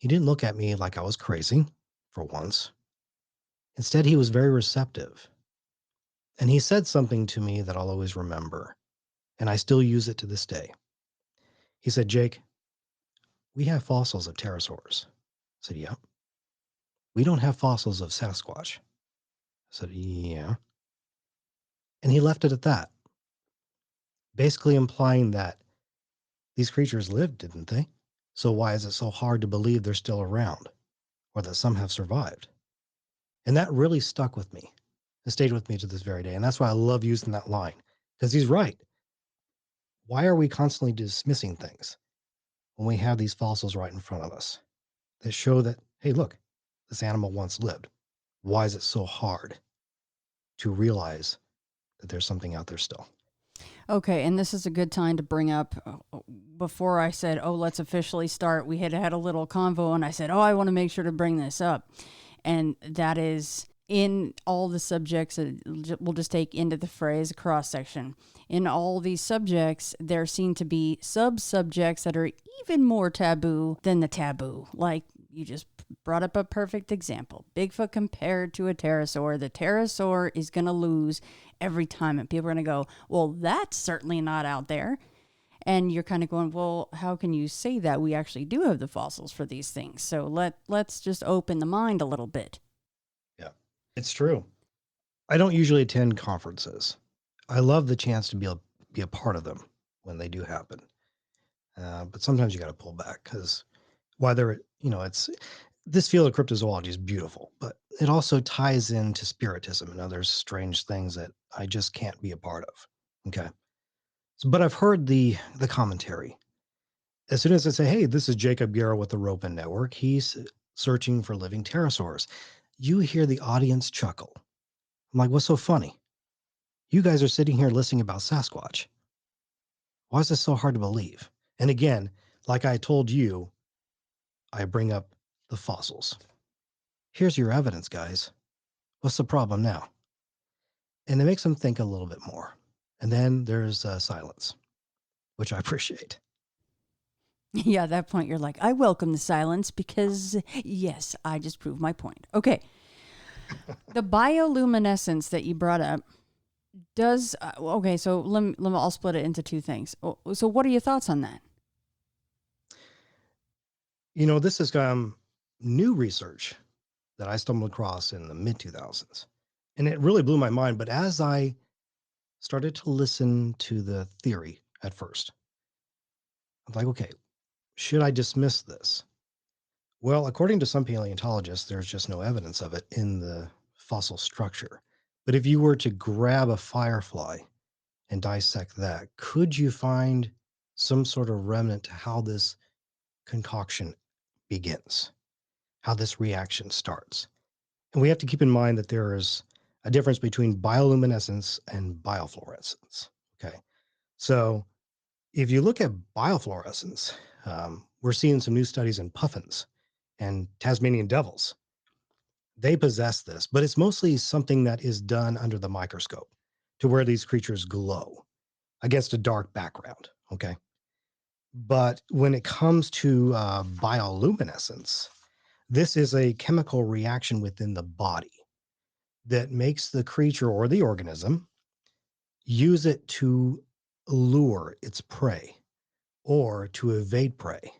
didn't look at me like I was crazy for once. Instead, he was very receptive. And he said something to me that I'll always remember, and I still use it to this day. He said, Jake, we have fossils of pterosaurs. I said, yeah. We don't have fossils of Sasquatch. I said, yeah. And he left it at that, basically implying that these creatures lived, didn't they? So why is it so hard to believe they're still around or that some have survived? And that really stuck with me. It stayed with me to this very day. And that's why I love using that line because he's right. Why are we constantly dismissing things when we have these fossils right in front of us that show that, hey, look, this animal once lived? Why is it so hard to realize that there's something out there still? Okay, and this is a good time to bring up before I said, "Oh, let's officially start." We had a little convo, and I said, "Oh, I want to make sure to bring this up," and that is in all the subjects that we'll just take into the phrase cross section. In all these subjects, there seem to be sub subjects that are even more taboo than the taboo. Like you just brought up a perfect example. Bigfoot compared to a pterosaur. The pterosaur is going to lose every time. And people are going to go, well, that's certainly not out there. And you're kind of going, well, how can you say that? We actually do have the fossils for these things. So let's just open the mind a little bit. Yeah, it's true. I don't usually attend conferences. I love the chance to be a part of them when they do happen. But sometimes you got to pull back because whether it's this field of cryptozoology is beautiful, but it also ties into spiritism and other strange things that I just can't be a part of. Okay, but I've heard the commentary. As soon as I say, "Hey, this is Jacob Guerra with the Ropin Network," he's searching for living pterosaurs. You hear the audience chuckle. I'm like, "What's so funny? You guys are sitting here listening about Sasquatch. Why is this so hard to believe?" And again, like I told you, I bring up the fossils. Here's your evidence, guys. What's the problem now? And it makes them think a little bit more. And then there's silence, which I appreciate. Yeah, at that point, you're like, I welcome the silence because, yes, I just proved my point. Okay. The bioluminescence that you brought up does, okay, so I'll split it into two things. So, what are your thoughts on that? This is new research that I stumbled across in the mid 2000s. And it really blew my mind. But as I started to listen to the theory at first, I'm like, okay, should I dismiss this? Well, according to some paleontologists, there's just no evidence of it in the fossil structure. But if you were to grab a firefly and dissect that, could you find some sort of remnant to how this concoction begins, how this reaction starts? And we have to keep in mind that there is a difference between bioluminescence and biofluorescence. Okay. So if you look at biofluorescence, we're seeing some new studies in puffins and Tasmanian devils. They possess this, but it's mostly something that is done under the microscope to where these creatures glow against a dark background. Okay. But when it comes to bioluminescence, this is a chemical reaction within the body that makes the creature or the organism use it to lure its prey or to evade prey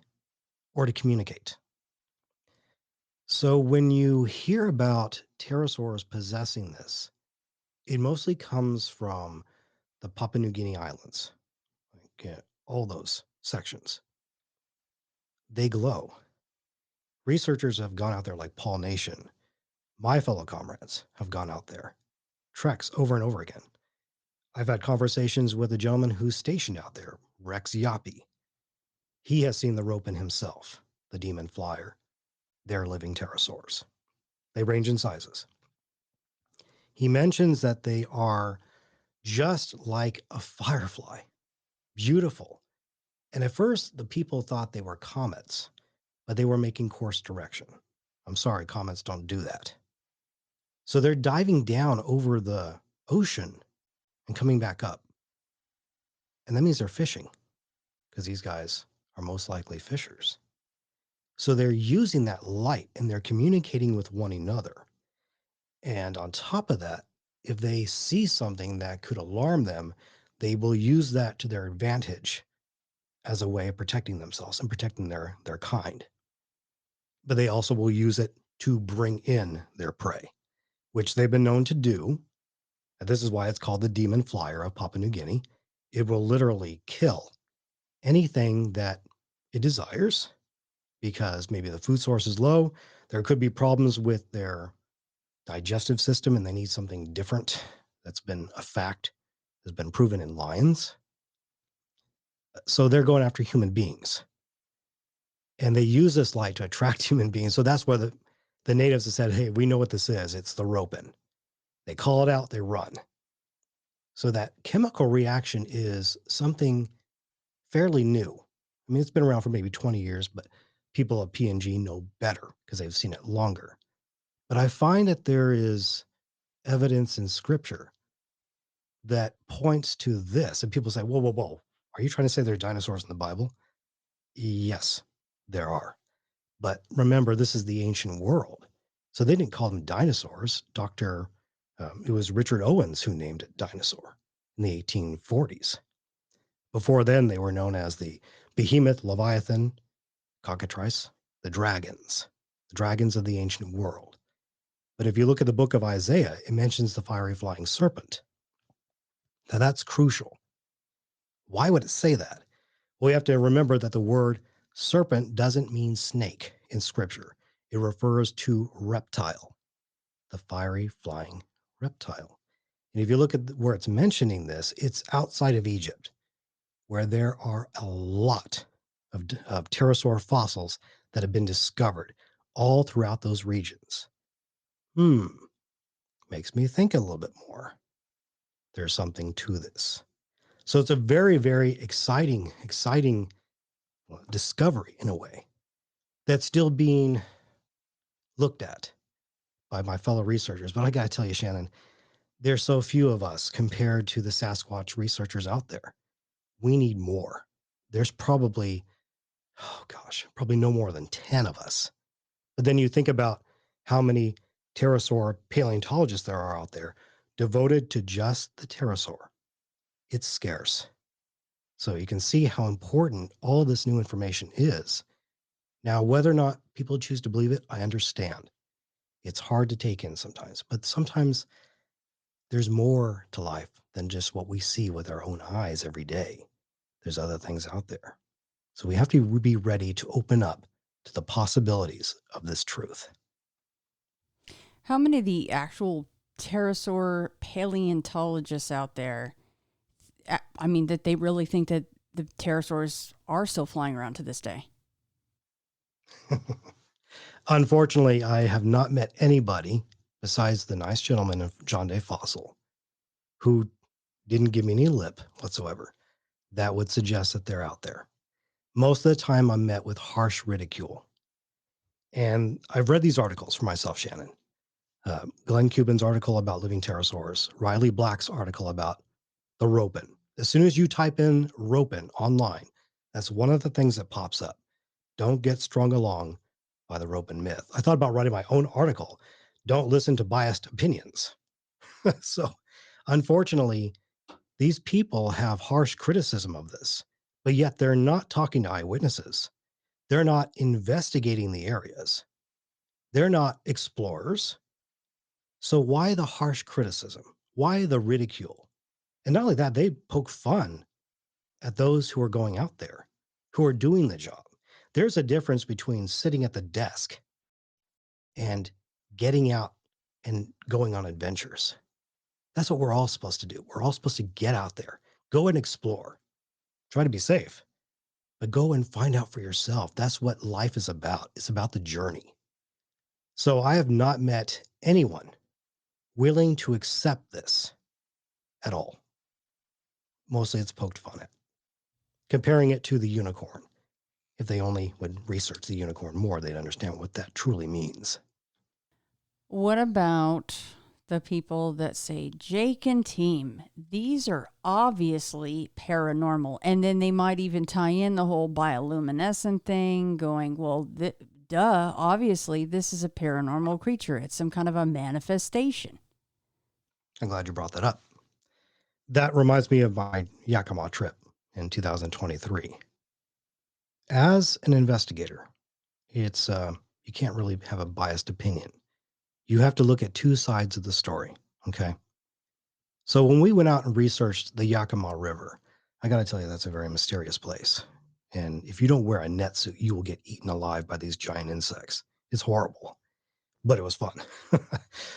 or to communicate. So when you hear about pterosaurs possessing this, it mostly comes from the Papua New Guinea Islands, like all those sections. They glow. Researchers have gone out there, like Paul Nation. My fellow comrades have gone out there, treks over and over again. I've had conversations with a gentleman who's stationed out there, Rex Yoppie. He has seen the Ropin himself, the demon flyer. They're living pterosaurs. They range in sizes. He mentions that they are just like a firefly, beautiful. And at first, the people thought they were comets, but they were making course direction. I'm sorry, comets don't do that. So they're diving down over the ocean and coming back up. And that means they're fishing because these guys are most likely fishers. So they're using that light and they're communicating with one another. And on top of that, if they see something that could alarm them, they will use that to their advantage as a way of protecting themselves and protecting their kind. But they also will use it to bring in their prey, which they've been known to do. And this is why it's called the demon flyer of Papua New Guinea. It will literally kill anything that it desires because maybe the food source is low. There could be problems with their digestive system and they need something different. That's been a fact, has been proven in lions. So they're going after human beings. And they use this light to attract human beings. So that's where the natives have said, hey, we know what this is. It's the Ropin. They call it out, they run. So that chemical reaction is something fairly new. I mean, it's been around for maybe 20 years, but people at P&G know better because they've seen it longer. But I find that there is evidence in scripture that points to this. And people say, whoa, whoa, whoa. Are you trying to say there are dinosaurs in the Bible? Yes, there are. But remember, this is the ancient world. So they didn't call them dinosaurs. It was Richard Owens who named it dinosaur in the 1840s. Before then, they were known as the behemoth, leviathan, cockatrice, the dragons of the ancient world. But if you look at the book of Isaiah, it mentions the fiery flying serpent. Now that's crucial. Why would it say that? Well, we have to remember that the word serpent doesn't mean snake in scripture. It refers to reptile, the fiery flying reptile. And if you look at where it's mentioning this, it's outside of Egypt, where there are a lot of pterosaur fossils that have been discovered all throughout those regions. Makes me think a little bit more. There's something to this. So it's a very, very exciting discovery in a way that's still being looked at by my fellow researchers. But I got to tell you, Shannon, there's so few of us compared to the Sasquatch researchers out there. We need more. There's probably, oh gosh, probably no more than 10 of us. But then you think about how many pterosaur paleontologists there are out there devoted to just the pterosaur. It's scarce. So you can see how important all this new information is. Now, whether or not people choose to believe it, I understand. It's hard to take in sometimes, but sometimes there's more to life than just what we see with our own eyes every day. There's other things out there. So we have to be ready to open up to the possibilities of this truth. How many of the actual pterosaur paleontologists out there, I mean, that they really think that the pterosaurs are still flying around to this day? Unfortunately, I have not met anybody besides the nice gentleman of John Day Fossil who didn't give me any lip whatsoever that would suggest that they're out there. Most of the time, I'm met with harsh ridicule. And I've read these articles for myself, Shannon. Glenn Cuban's article about living pterosaurs, Riley Black's article about the Ropin. As soon as you type in Ropin online, that's one of the things that pops up. Don't get strung along by the Ropin myth. I thought about writing my own article. Don't listen to biased opinions. So, unfortunately, these people have harsh criticism of this, but yet they're not talking to eyewitnesses. They're not investigating the areas. They're not explorers. So, why the harsh criticism? Why the ridicule? And not only that, they poke fun at those who are going out there, who are doing the job. There's a difference between sitting at the desk and getting out and going on adventures. That's what we're all supposed to do. We're all supposed to get out there, go and explore, try to be safe, but go and find out for yourself. That's what life is about. It's about the journey. So I have not met anyone willing to accept this at all. Mostly it's poked fun at. Comparing it to the unicorn. If they only would research the unicorn more, they'd understand what that truly means. What about the people that say, Jake and team, these are obviously paranormal? And then they might even tie in the whole bioluminescent thing, going, well, duh, obviously this is a paranormal creature. It's some kind of a manifestation. I'm glad you brought that up. That reminds me of my Yakama trip in 2023. As an investigator, it's you can't really have a biased opinion. You have to look at two sides of the story. Okay. So when we went out and researched the Yakama River, I got to tell you, that's a very mysterious place. And if you don't wear a net suit, you will get eaten alive by these giant insects. It's horrible, but it was fun.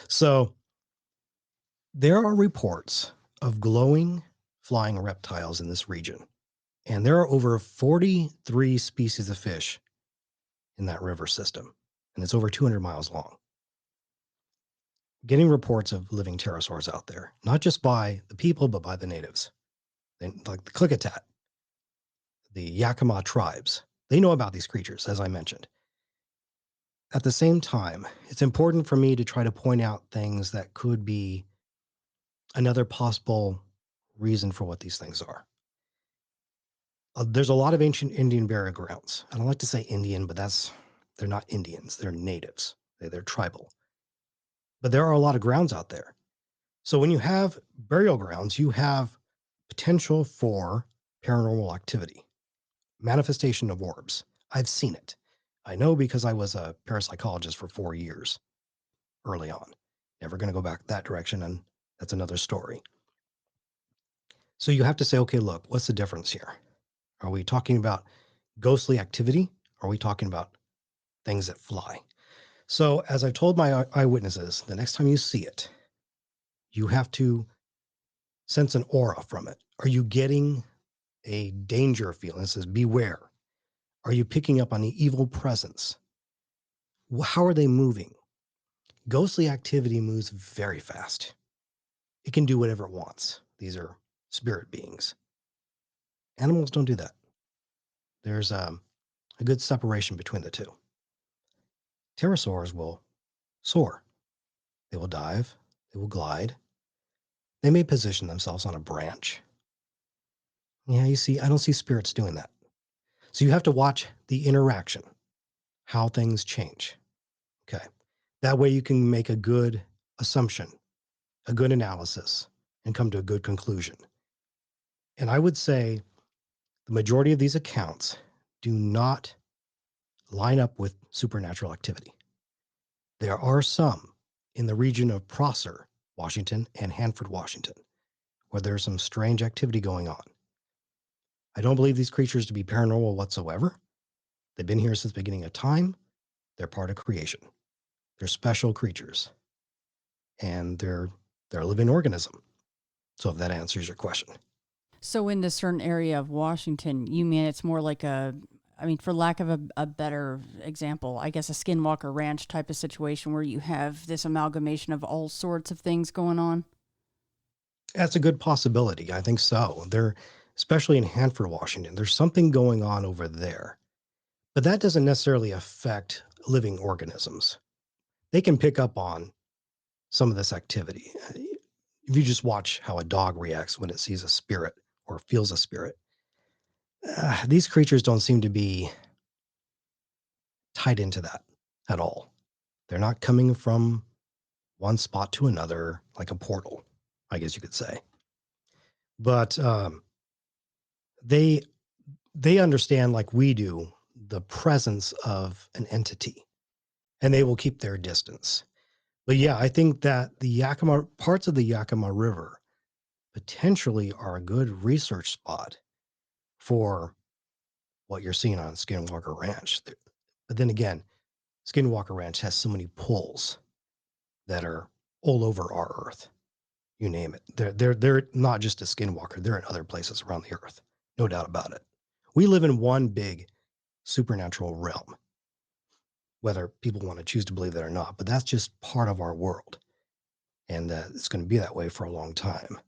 So there are reports of glowing flying reptiles in this region. And there are over 43 species of fish in that river system. And it's over 200 miles long. Getting reports of living pterosaurs out there, not just by the people, but by the natives. Like the Klickitat, the Yakama tribes, they know about these creatures, as I mentioned. At the same time, it's important for me to try to point out things that could be another possible reason for what these things are. There's a lot of ancient Indian burial grounds. I don't like to say Indian, but they're not Indians. They're natives. They're tribal. But there are a lot of grounds out there. So when you have burial grounds, you have potential for paranormal activity, manifestation of orbs. I've seen it. I know because I was a parapsychologist for 4 years early on. Never going to go back that direction, and that's another story. So you have to say, okay, look, what's the difference here? Are we talking about ghostly activity? Are we talking about things that fly? So as I've told my eyewitnesses, the next time you see it, you have to sense an aura from it. Are you getting a danger feeling? It says, beware. Are you picking up on the evil presence? How are they moving? Ghostly activity moves very fast. It can do whatever it wants. These are spirit beings. Animals don't do that. There's a good separation between the two. Pterosaurs will soar. They will dive. They will glide. They may position themselves on a branch. Yeah, you see, I don't see spirits doing that. So you have to watch the interaction, how things change. Okay. That way you can make a good assumption, a good analysis, and come to a good conclusion. And I would say the majority of these accounts do not line up with supernatural activity. There are some in the region of Prosser, Washington, and Hanford, Washington, where there's some strange activity going on. I don't believe these creatures to be paranormal whatsoever. They've been here since the beginning of time. They're part of creation. They're special creatures. And they're a living organism. So if that answers your question. So in this certain area of Washington, you mean it's more like for lack of a better example, I guess a Skinwalker Ranch type of situation where you have this amalgamation of all sorts of things going on? That's a good possibility. I think so. Especially in Hanford, Washington, there's something going on over there. But that doesn't necessarily affect living organisms. They can pick up on some of this activity. If you just watch how a dog reacts when it sees a spirit or feels a spirit, these creatures don't seem to be tied into that at all. They're not coming from one spot to another like a portal, I guess you could say. But they they understand, like we do, the presence of an entity, and they will keep their distance. But yeah, I think that the Yakama parts of the Yakama River potentially are a good research spot for what you're seeing on Skinwalker Ranch. But then again, Skinwalker Ranch has so many pulls that are all over our Earth. You name it. They're not just a Skinwalker. They're in other places around the Earth. No doubt about it. We live in one big supernatural realm, whether people want to choose to believe that or not. But that's just part of our world, and it's going to be that way for a long time.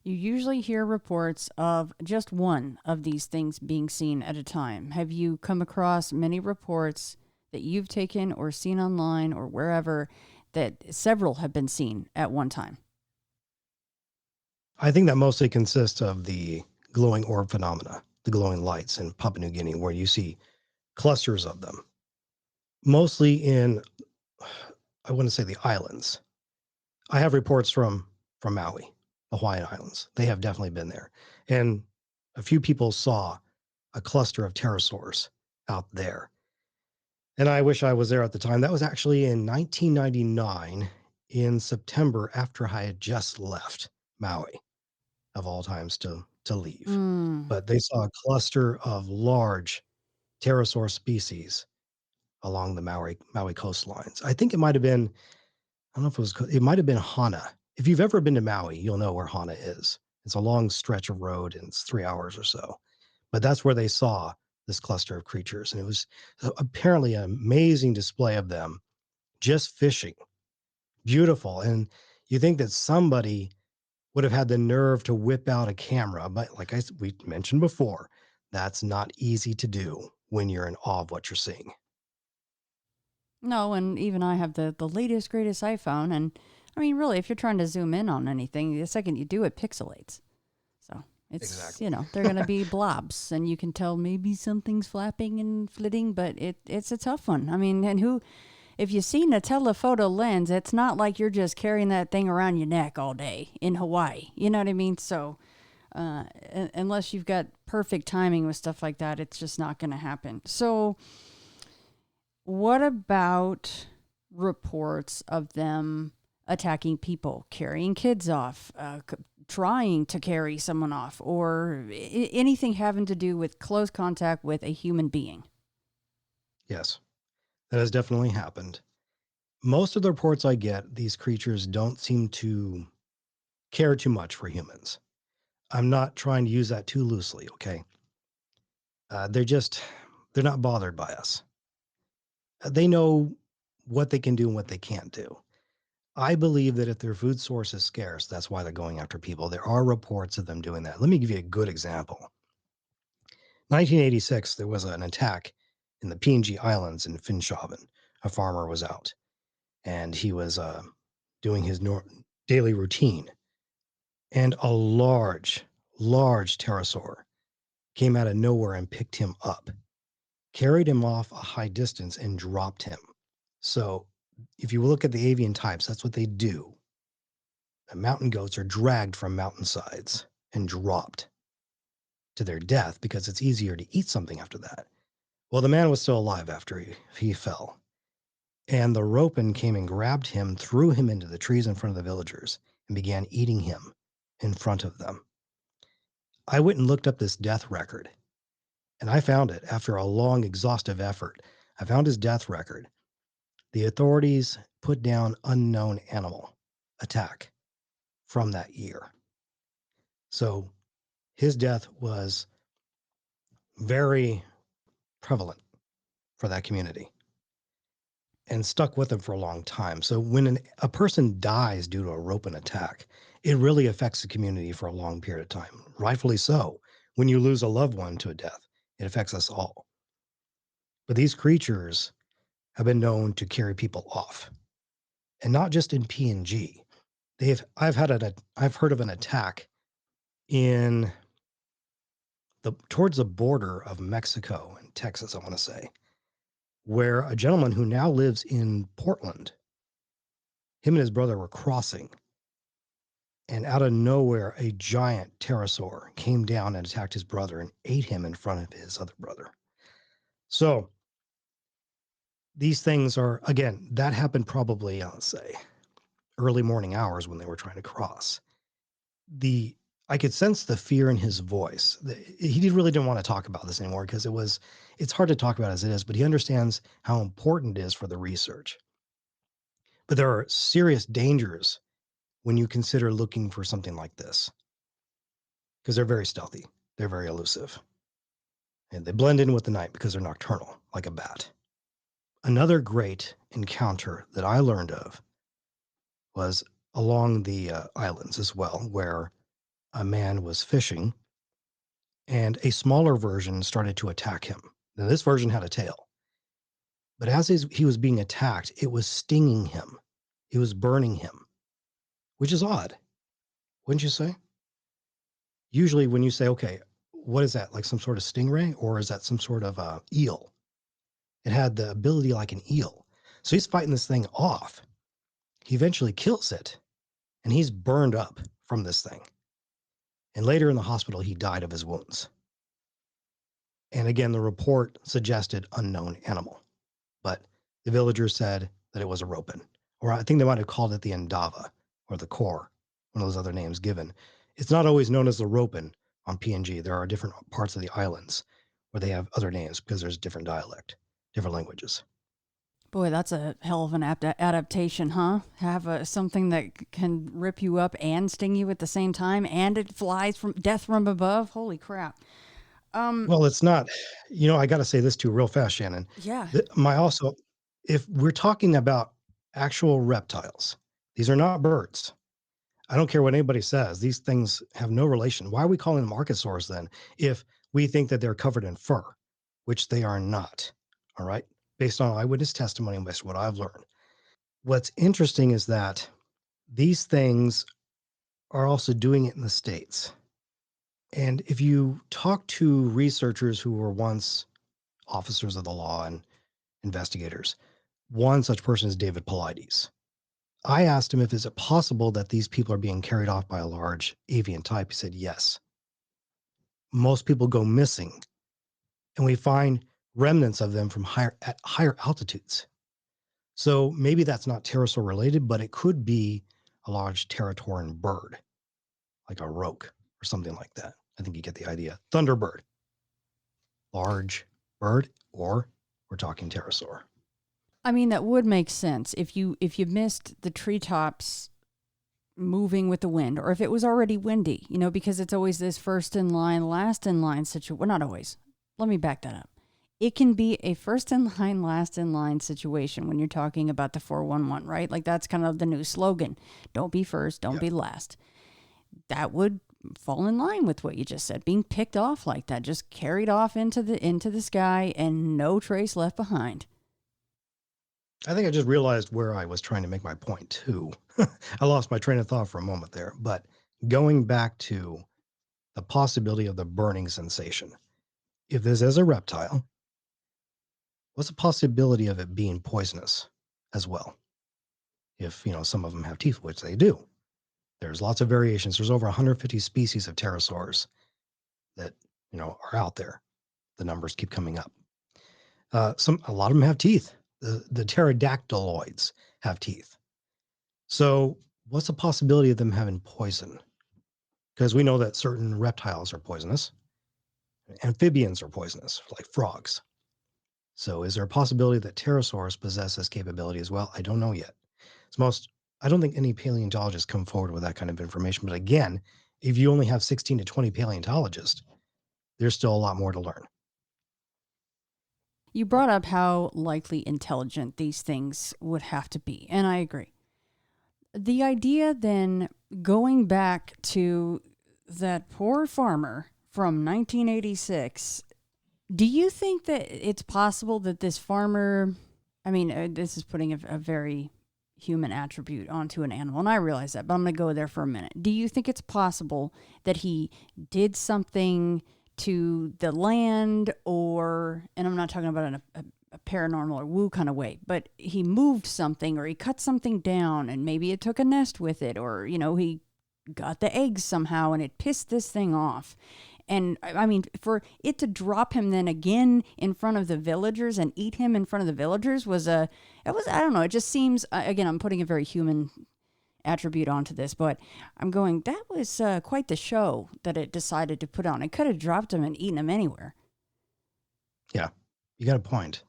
You usually hear reports of just one of these things being seen at a time. Have you come across many reports that you've taken or seen online or wherever that several have been seen at one time? I think that mostly consists of the glowing orb phenomena, the glowing lights in Papua New Guinea, where you see clusters of them, mostly in, I wouldn't say the islands. I have reports from Maui, the Hawaiian Islands. They have definitely been there. And a few people saw a cluster of pterosaurs out there. And I wish I was there at the time. That was actually in 1999 in September after I had just left Maui, of all times to leave. Mm. But they saw a cluster of large pterosaur species along the Maui coastlines. I think it might have been, I don't know if it might have been Hana. If you've ever been to Maui, you'll know where Hana is. It's a long stretch of road and it's 3 hours or so. But that's where they saw this cluster of creatures. And it was apparently an amazing display of them just fishing. Beautiful. And you think that somebody would have had the nerve to whip out a camera. But like we mentioned before, that's not easy to do when you're in awe of what you're seeing. No, and even I have the latest, greatest iPhone. And I mean, really, if you're trying to zoom in on anything, the second you do, it pixelates. So it's, Exactly. they're going to be blobs, and you can tell maybe something's flapping and flitting, but it's a tough one. I mean, and if you've seen a telephoto lens, it's not like you're just carrying that thing around your neck all day in Hawaii. You know what I mean? So unless you've got perfect timing with stuff like that, it's just not going to happen. So what about reports of them attacking people, carrying kids off, trying to carry someone off, or anything having to do with close contact with a human being? Yes, that has definitely happened. Most of the reports I get, these creatures don't seem to care too much for humans. I'm not trying to use that too loosely, okay? They're not bothered by us. They know what they can do and what they can't do. I believe that if their food source is scarce, that's why they're going after people. There are reports of them doing that. Let me give you a good example. 1986, there was an attack in the PNG Islands in Finschhaven. A farmer was out and he was doing his daily routine. And a large pterosaur came out of nowhere and picked him up, carried him off a high distance, and dropped him. So if you look at the avian types, that's what they do. The mountain goats are dragged from mountainsides and dropped to their death because it's easier to eat something after that. Well, the man was still alive after he fell. And the Ropin came and grabbed him, threw him into the trees in front of the villagers, and began eating him in front of them. I went and looked up this death record, and I found it after a long, exhaustive effort. I found his death record. The authorities put down unknown animal attack from that year. So his death was very prevalent for that community and stuck with them for a long time. So when a person dies due to a Ropin attack, it really affects the community for a long period of time. Rightfully so. When you lose a loved one to a death, it affects us all. But these creatures have been known to carry people off, and not just in PNG. I've heard of an attack in towards the border of Mexico and Texas, I want to say, where a gentleman who now lives in Portland, him and his brother were crossing, and out of nowhere, a giant pterosaur came down and attacked his brother and ate him in front of his other brother. So these things are, again, that happened probably, I'll say, early morning hours when they were trying to cross. I could sense the fear in his voice. He really didn't want to talk about this anymore because it's hard to talk about as it is, but he understands how important it is for the research. But there are serious dangers when you consider looking for something like this because they're very stealthy. They're very elusive. And they blend in with the night because they're nocturnal, like a bat. Another great encounter that I learned of was along the islands as well, where a man was fishing and a smaller version started to attack him. Now, this version had a tail, but as he was being attacked, it was stinging him. It was burning him, which is odd, wouldn't you say? Usually, when you say, okay, what is that? Like some sort of stingray, or is that some sort of eel? It had the ability like an eel. So he's fighting this thing off. He eventually kills it, and he's burned up from this thing. And later in the hospital, he died of his wounds. And again, the report suggested unknown animal, but the villagers said that it was a Ropin, or I think they might have called it the Endava or the Core, one of those other names given. It's not always known as the Ropin on PNG. There are different parts of the islands where they have other names because there's different dialect, different languages. Boy, that's a hell of an adaptation, huh? Have something that can rip you up and sting you at the same time, and it flies from death from above. Holy crap! Well, it's not. I got to say this too, real fast, Shannon. Yeah. If we're talking about actual reptiles, these are not birds. I don't care what anybody says. These things have no relation. Why are we calling them archosaurs then if we think that they're covered in fur, which they are not? All right. Based on eyewitness testimony and based on what I've learned. What's interesting is that these things are also doing it in the States. And if you talk to researchers who were once officers of the law and investigators, one such person is David Paulides. I asked him if is it possible that these people are being carried off by a large avian type. He said yes. Most people go missing, and we find remnants of them at higher altitudes. So maybe that's not pterosaur related, but it could be a large territorian bird, like a roke or something like that. I think you get the idea. Thunderbird, large bird, or we're talking pterosaur. I mean, that would make sense if you missed the treetops moving with the wind, or if it was already windy, because it's always this first in line, last in line situation. Well, not always. Let me back that up. It can be a first in line, last in line situation when you're talking about the 411, right? Like that's kind of the new slogan. Don't be first, don't be last. That would fall in line with what you just said. Being picked off like that, just carried off into the sky and no trace left behind. I think I just realized where I was trying to make my point too. I lost my train of thought for a moment there, but going back to the possibility of the burning sensation. If this is a reptile, what's the possibility of it being poisonous as well? If, some of them have teeth, which they do. There's lots of variations. There's over 150 species of pterosaurs that, are out there. The numbers keep coming up. A lot of them have teeth. The pterodactyloids have teeth. So what's the possibility of them having poison? Because we know that certain reptiles are poisonous. Amphibians are poisonous, like frogs. So is there a possibility that pterosaurs possess this capability as well? I don't know yet. I don't think any paleontologists come forward with that kind of information. But again, if you only have 16 to 20 paleontologists, there's still a lot more to learn. You brought up how likely intelligent these things would have to be, and I agree. The idea then, going back to that poor farmer from 1986, do you think that it's possible that this farmer, I mean, this is putting a very human attribute onto an animal, and I realize that, but I'm going to go there for a minute. Do you think it's possible that he did something to the land, or, and I'm not talking about in a paranormal or woo kind of way, but he moved something or he cut something down and maybe it took a nest with it, or, he got the eggs somehow and it pissed this thing off. And I mean, for it to drop him then again in front of the villagers and eat him in front of the villagers I don't know. It just seems, again, I'm putting a very human attribute onto this, but I'm going, that was quite the show that it decided to put on. It could have dropped him and eaten him anywhere. Yeah, you got a point.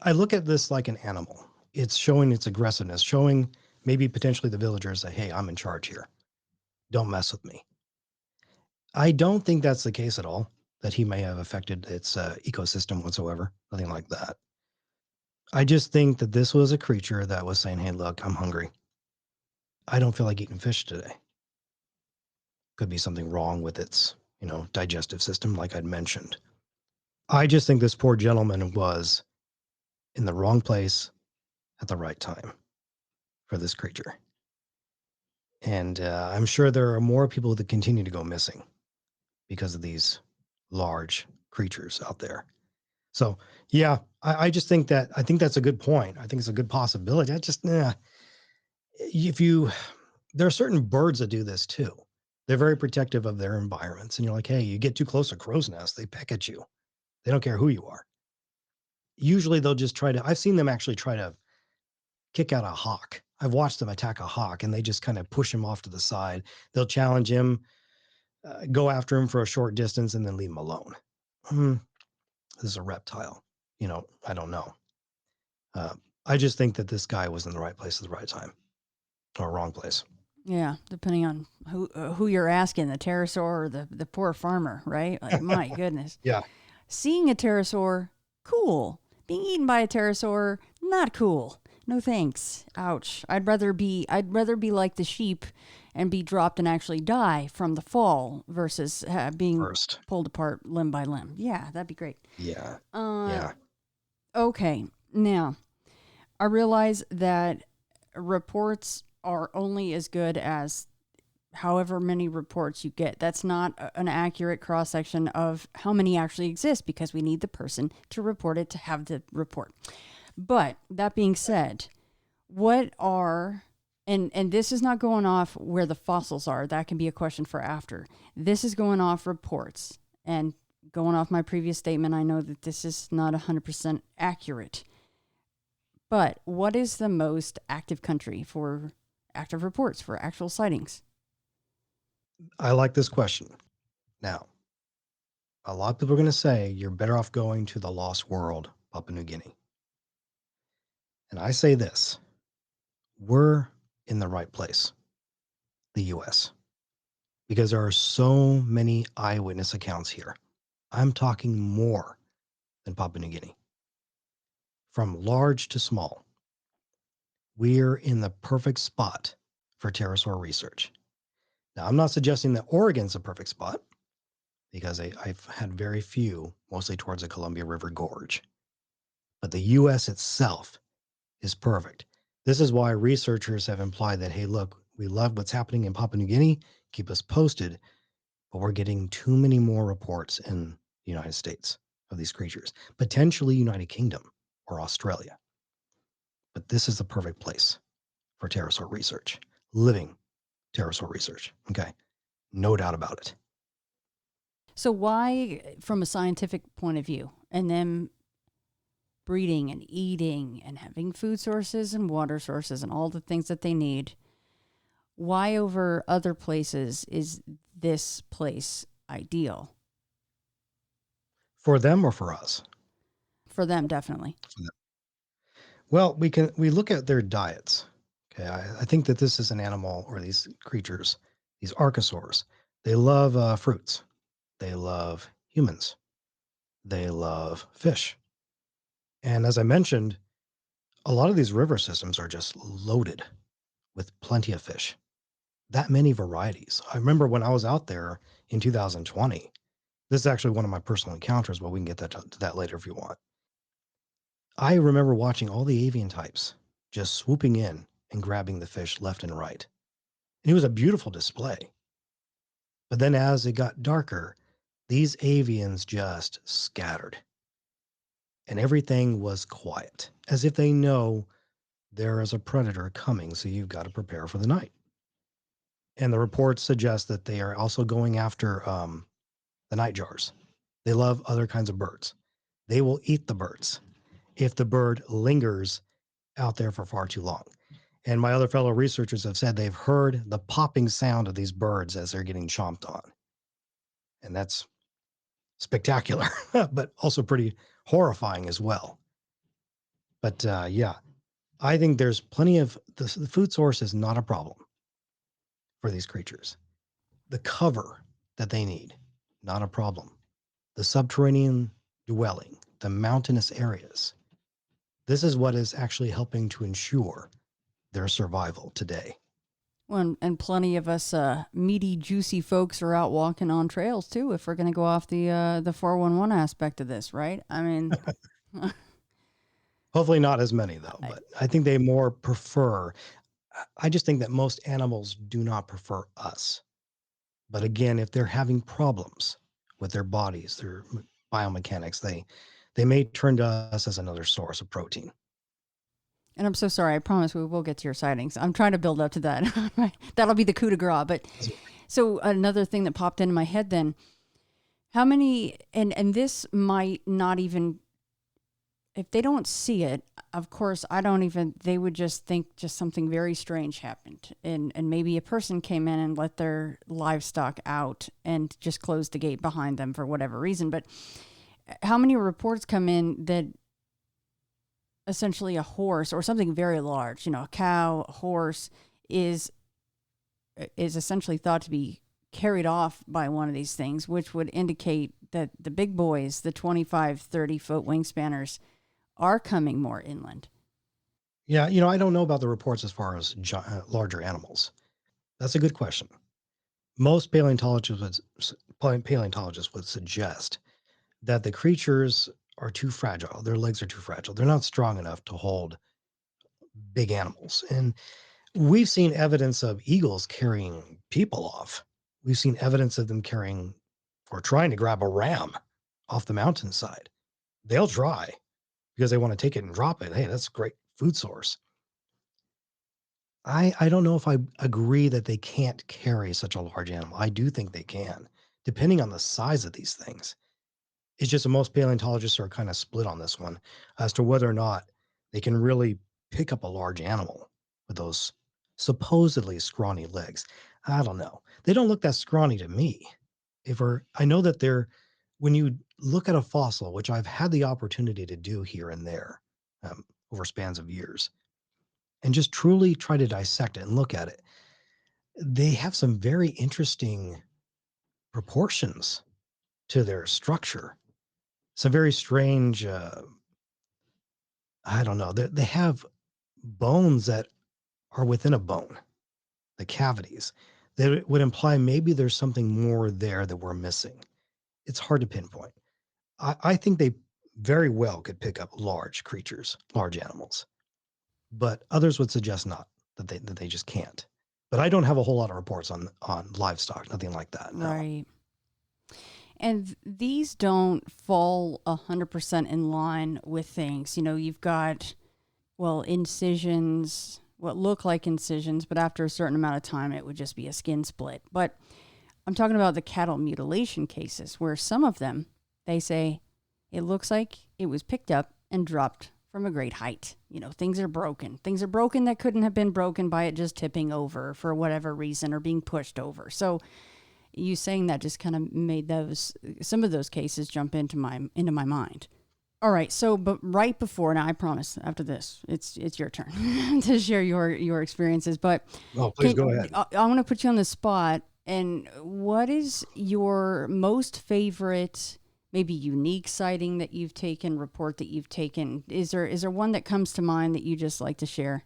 I look at this like an animal. It's showing its aggressiveness, showing maybe potentially the villagers that, hey, I'm in charge here. Don't mess with me. I don't think that's the case at all, that he may have affected its ecosystem whatsoever. Nothing like that. I just think that this was a creature that was saying, hey, look, I'm hungry. I don't feel like eating fish today. Could be something wrong with its, digestive system, like I'd mentioned. I just think this poor gentleman was in the wrong place at the right time for this creature. And I'm sure there are more people that continue to go missing because of these large creatures out there. So, yeah, I just think I think that's a good point. I think it's a good possibility. There are certain birds that do this too. They're very protective of their environments. And you're like, hey, you get too close to crow's nest, they peck at you. They don't care who you are. Usually they'll just I've seen them actually try to kick out a hawk. I've watched them attack a hawk and they just kind of push him off to the side. They'll challenge him, go after him for a short distance, and then leave him alone. This is a reptile. I don't know. I just think that this guy was in the right place at the right time, or wrong place. Yeah, depending on who you're asking, the pterosaur or the poor farmer, right? Like, my goodness. Yeah. Seeing a pterosaur, cool. Being eaten by a pterosaur, not cool. No thanks. Ouch. I'd rather be like the sheep and be dropped and actually die from the fall versus being pulled apart limb by limb. Yeah, that'd be great. Yeah. Yeah. Okay. Now, I realize that reports are only as good as however many reports you get. That's not an accurate cross-section of how many actually exist, because we need the person to report it to have the report. But that being said, what are, and this is not going off where the fossils are. That can be a question for after. This is going off reports. And going off my previous statement, I know that this is not 100% accurate. But what is the most active country for active reports, for actual sightings? I like this question. Now, a lot of people are going to say you're better off going to the lost world, Papua New Guinea. And I say this, we're in the right place, the U.S., because there are so many eyewitness accounts here. I'm talking more than Papua New Guinea. From large to small, we're in the perfect spot for pterosaur research. Now, I'm not suggesting that Oregon's a perfect spot, because I've had very few, mostly towards the Columbia River Gorge. But the U.S. itself is perfect. This is why researchers have implied that, hey, look, we love what's happening in Papua New Guinea, keep us posted, but we're getting too many more reports in the United States of these creatures, potentially United Kingdom or Australia. But this is the perfect place for pterosaur research, living pterosaur research. Okay, no doubt about it. So why, from a scientific point of view, and them breeding and eating and having food sources and water sources and all the things that they need, why over other places is this place ideal? For them or for us? For them, definitely. For them. Well, we look at their diets. Okay, I think that this is an animal, or these creatures, these archosaurs, they love fruits. They love humans. They love fish. And as I mentioned, a lot of these river systems are just loaded with plenty of fish. That many varieties. I remember when I was out there in 2020, this is actually one of my personal encounters, but we can get to that later if you want. I remember watching all the avian types just swooping in and grabbing the fish left and right. And it was a beautiful display. But then as it got darker, these avians just scattered and everything was quiet, as if they know there is a predator coming, so you've got to prepare for the night. And the reports suggest that they are also going after the nightjars. They love other kinds of birds. They will eat the birds if the bird lingers out there for far too long. And my other fellow researchers have said they've heard the popping sound of these birds as they're getting chomped on. And that's spectacular, but also pretty horrifying as well. But yeah, I think there's plenty of the food source is not a problem for these creatures. The cover that they need, not a problem. The subterranean dwelling, the mountainous areas. This is what is actually helping to ensure their survival today. Well, and plenty of us meaty, juicy folks are out walking on trails too. If we're going to go off the 411 aspect of this, right? I mean, Hopefully not as many though, but I think they more prefer. I just think that most animals do not prefer us. But again, if they're having problems with their bodies, their biomechanics, they may turn to us as another source of protein. and I'm so sorry. I promise we will get to your sightings. I'm trying to build up to that. That'll be the coup de grace. But so another thing that popped into my head then, how many, and this might not even, if they don't see it, of course, they would just think just something very strange happened. And maybe a person came in and let their livestock out and just closed the gate behind them for whatever reason. But how many reports come in that essentially a horse or something very large, a cow, a horse is essentially thought to be carried off by one of these things, which would indicate that the big boys, the 25, 30-foot wingspanners, are coming more inland. Yeah, I don't know about the reports as far as larger animals. That's a good question. Most paleontologists would suggest that the creatures are too fragile. Their legs are too fragile. They're not strong enough to hold big animals. And we've seen evidence of eagles carrying people off. We've seen evidence of them carrying or trying to grab a ram off the mountainside. They'll try because they want to take it and drop it. Hey, that's a great food source. I don't know if I agree that they can't carry such a large animal. I do think they can, depending on the size of these things. It's just that most paleontologists are kind of split on this one as to whether or not they can really pick up a large animal with those supposedly scrawny legs. I don't know. They don't look that scrawny to me. I know that when you look at a fossil, which I've had the opportunity to do here and there over spans of years, and just truly try to dissect it and look at it, they have some very interesting proportions to their structure. Some very strange, I don't know, they have bones that are within a bone, the cavities, that would imply maybe there's something more there that we're missing. It's hard to pinpoint. I think they very well could pick up large creatures, large animals, but others would suggest not, that they just can't. But I don't have a whole lot of reports on livestock, nothing like that. No. Right. And these don't fall 100% in line with things. You've got, incisions, what look like incisions, but after a certain amount of time, it would just be a skin split. But I'm talking about the cattle mutilation cases where some of them, they say, it looks like it was picked up and dropped from a great height. Things are broken. Things are broken that couldn't have been broken by it just tipping over for whatever reason or being pushed over. So you saying that just kind of made some of those cases jump into my mind. All right, so but right before, now I promise after this, it's your turn to share your experiences. But please go ahead. I want to put you on the spot. And what is your most favorite, maybe unique sighting that you've taken, report that you've taken? Is there one that comes to mind that you just like to share?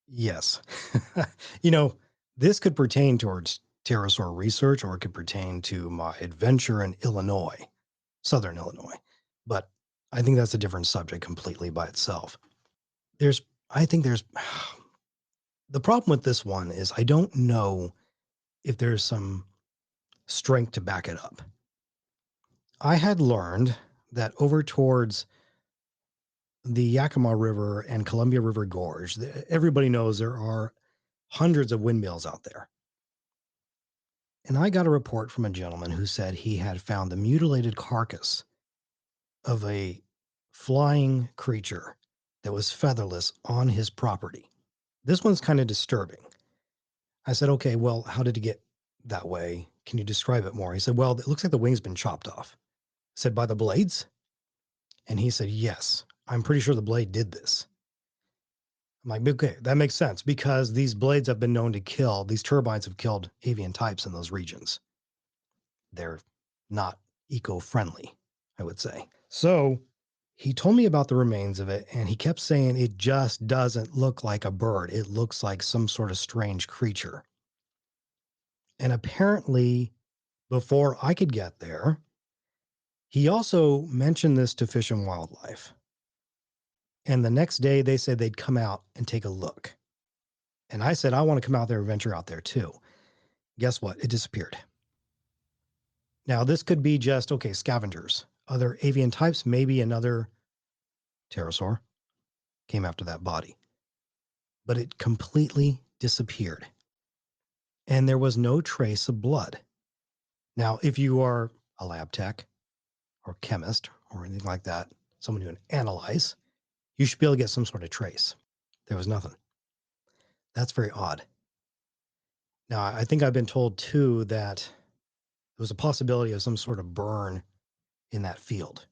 Yes. This could pertain towards pterosaur research, or it could pertain to my adventure in Illinois, Southern Illinois. But I think that's a different subject completely by itself. I think there's, the problem with this one is I don't know if there's some strength to back it up. I had learned that over towards the Yakama River and Columbia River Gorge, everybody knows there are hundreds of windmills out there. And I got a report from a gentleman who said he had found the mutilated carcass of a flying creature that was featherless on his property. This one's kind of disturbing. I said, okay, well, how did it get that way? Can you describe it more? He said, well, it looks like the wing's been chopped off. I said, by the blades? And he said, yes, I'm pretty sure the blade did this. I'm like, okay, that makes sense because these blades have been known to kill, these turbines have killed avian types in those regions. They're not eco-friendly, I would say. So he told me about the remains of it, and he kept saying it just doesn't look like a bird. It looks like some sort of strange creature. And apparently, before I could get there, he also mentioned this to Fish and Wildlife. And the next day, they said they'd come out and take a look. And I said, I want to come out there and venture out there too. Guess what? It disappeared. Now, this could be just, okay, scavengers, other avian types, maybe another pterosaur came after that body. But it completely disappeared. And there was no trace of blood. Now, if you are a lab tech or chemist or anything like that, someone who can analyze, you should be able to get some sort of trace. There was nothing. That's very odd. Now, I think I've been told too that there was a possibility of some sort of burn in that field,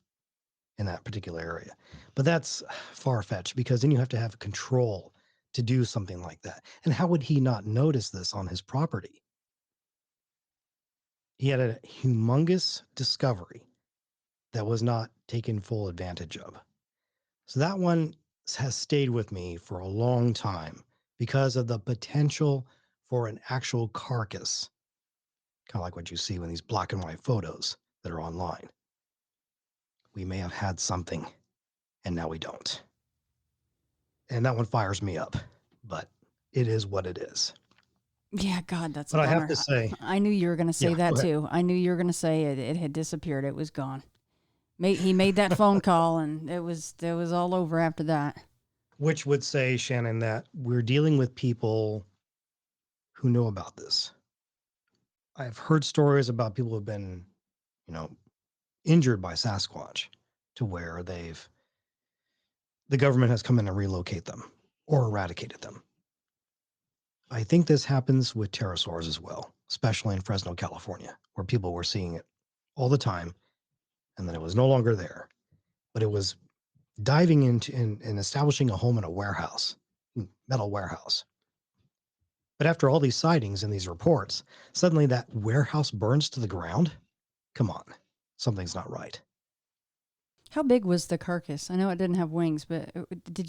in that particular area. But that's far-fetched because then you have to have control to do something like that. And how would he not notice this on his property? He had a humongous discovery that was not taken full advantage of. So that one has stayed with me for a long time because of the potential for an actual carcass, kind of like what you see when these black and white photos that are online. We may have had something and now we don't. And that one fires me up, but it is what it is. Yeah, God, that's a But I bummer. have to say, I knew you were going to say yeah, that go ahead. too. I knew you were going to say it had disappeared. It was gone. He made that phone call, and it was all over after that. Which would say, Shannon, that we're dealing with people who know about this. I've heard stories about people who've been, you know, injured by Sasquatch to where the government has come in and relocate them or eradicated them. I think this happens with pterosaurs as well, especially in Fresno, California, where people were seeing it all the time, and then it was no longer there. But it was diving into and establishing a home in a warehouse, metal warehouse. But after all these sightings and these reports, suddenly that warehouse burns to the ground. Come on, something's not right. How big was the carcass? I know it didn't have wings, but did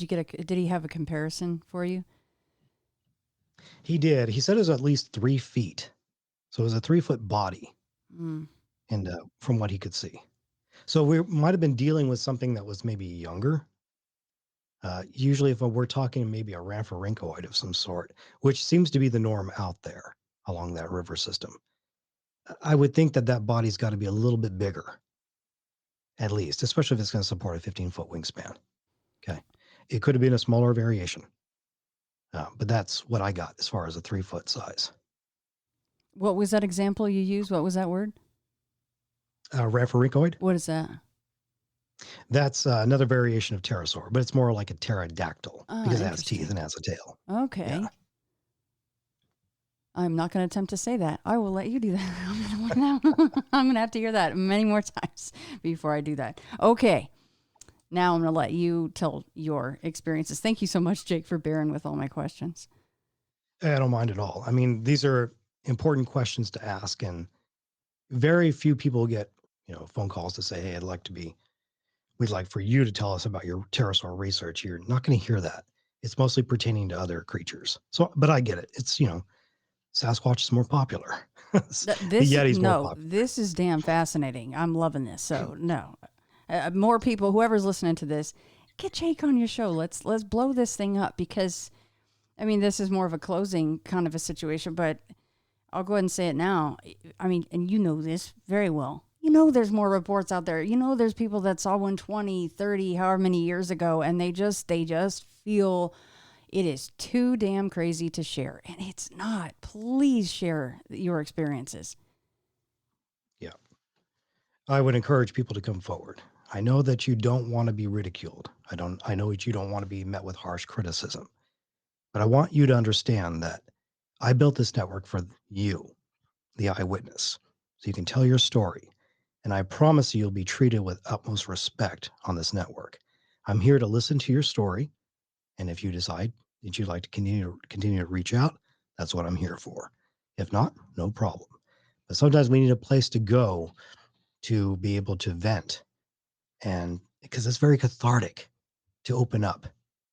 he have a comparison for you? He did. He said it was at least 3 feet. So it was a 3-foot body. Mm. And from what he could see. So we might have been dealing with something that was maybe younger. Usually if we're talking maybe a rhamphorhynchoid of some sort, which seems to be the norm out there along that river system. I would think that body's got to be a little bit bigger, at least, especially if it's going to support a 15-foot wingspan. Okay. It could have been a smaller variation. But that's what I got as far as a 3-foot size. What was that example you used? What was that word? Rhamphorhynchoid. What is that? That's another variation of pterosaur, but it's more like a pterodactyl because it has Interesting. teeth and has a tail. Okay. Yeah. I'm not going to attempt to say that. I will let you do that. I'm going to have to hear that many more times before I do that. Okay. Now I'm going to let you tell your experiences. Thank you so much, Jake, for bearing with all my questions. I don't mind at all. I mean, these are important questions to ask, and very few people get, phone calls to say, hey, we'd like for you to tell us about your pterosaur research. You're not going to hear that. It's mostly pertaining to other creatures. So, but I get it. It's, Sasquatch is more popular. The Yeti's more popular. This is damn fascinating. I'm loving this. So no, More people, whoever's listening to this, get Jake on your show. Let's blow this thing up because, I mean, this is more of a closing kind of a situation, but I'll go ahead and say it now. I mean, and you know this very well. You know there's more reports out there. You know there's people that saw one 20, 30, however many years ago, and they just feel it is too damn crazy to share. And it's not. Please share your experiences. Yeah. I would encourage people to come forward. I know that you don't want to be ridiculed. I know that you don't want to be met with harsh criticism. But I want you to understand that I built this network for you, the eyewitness, so you can tell your story. And I promise you'll be treated with utmost respect on this network. I'm here to listen to your story. And if you decide that you'd like to continue to reach out, that's what I'm here for. If not, no problem. But sometimes we need a place to go to be able to vent. And because it's very cathartic to open up,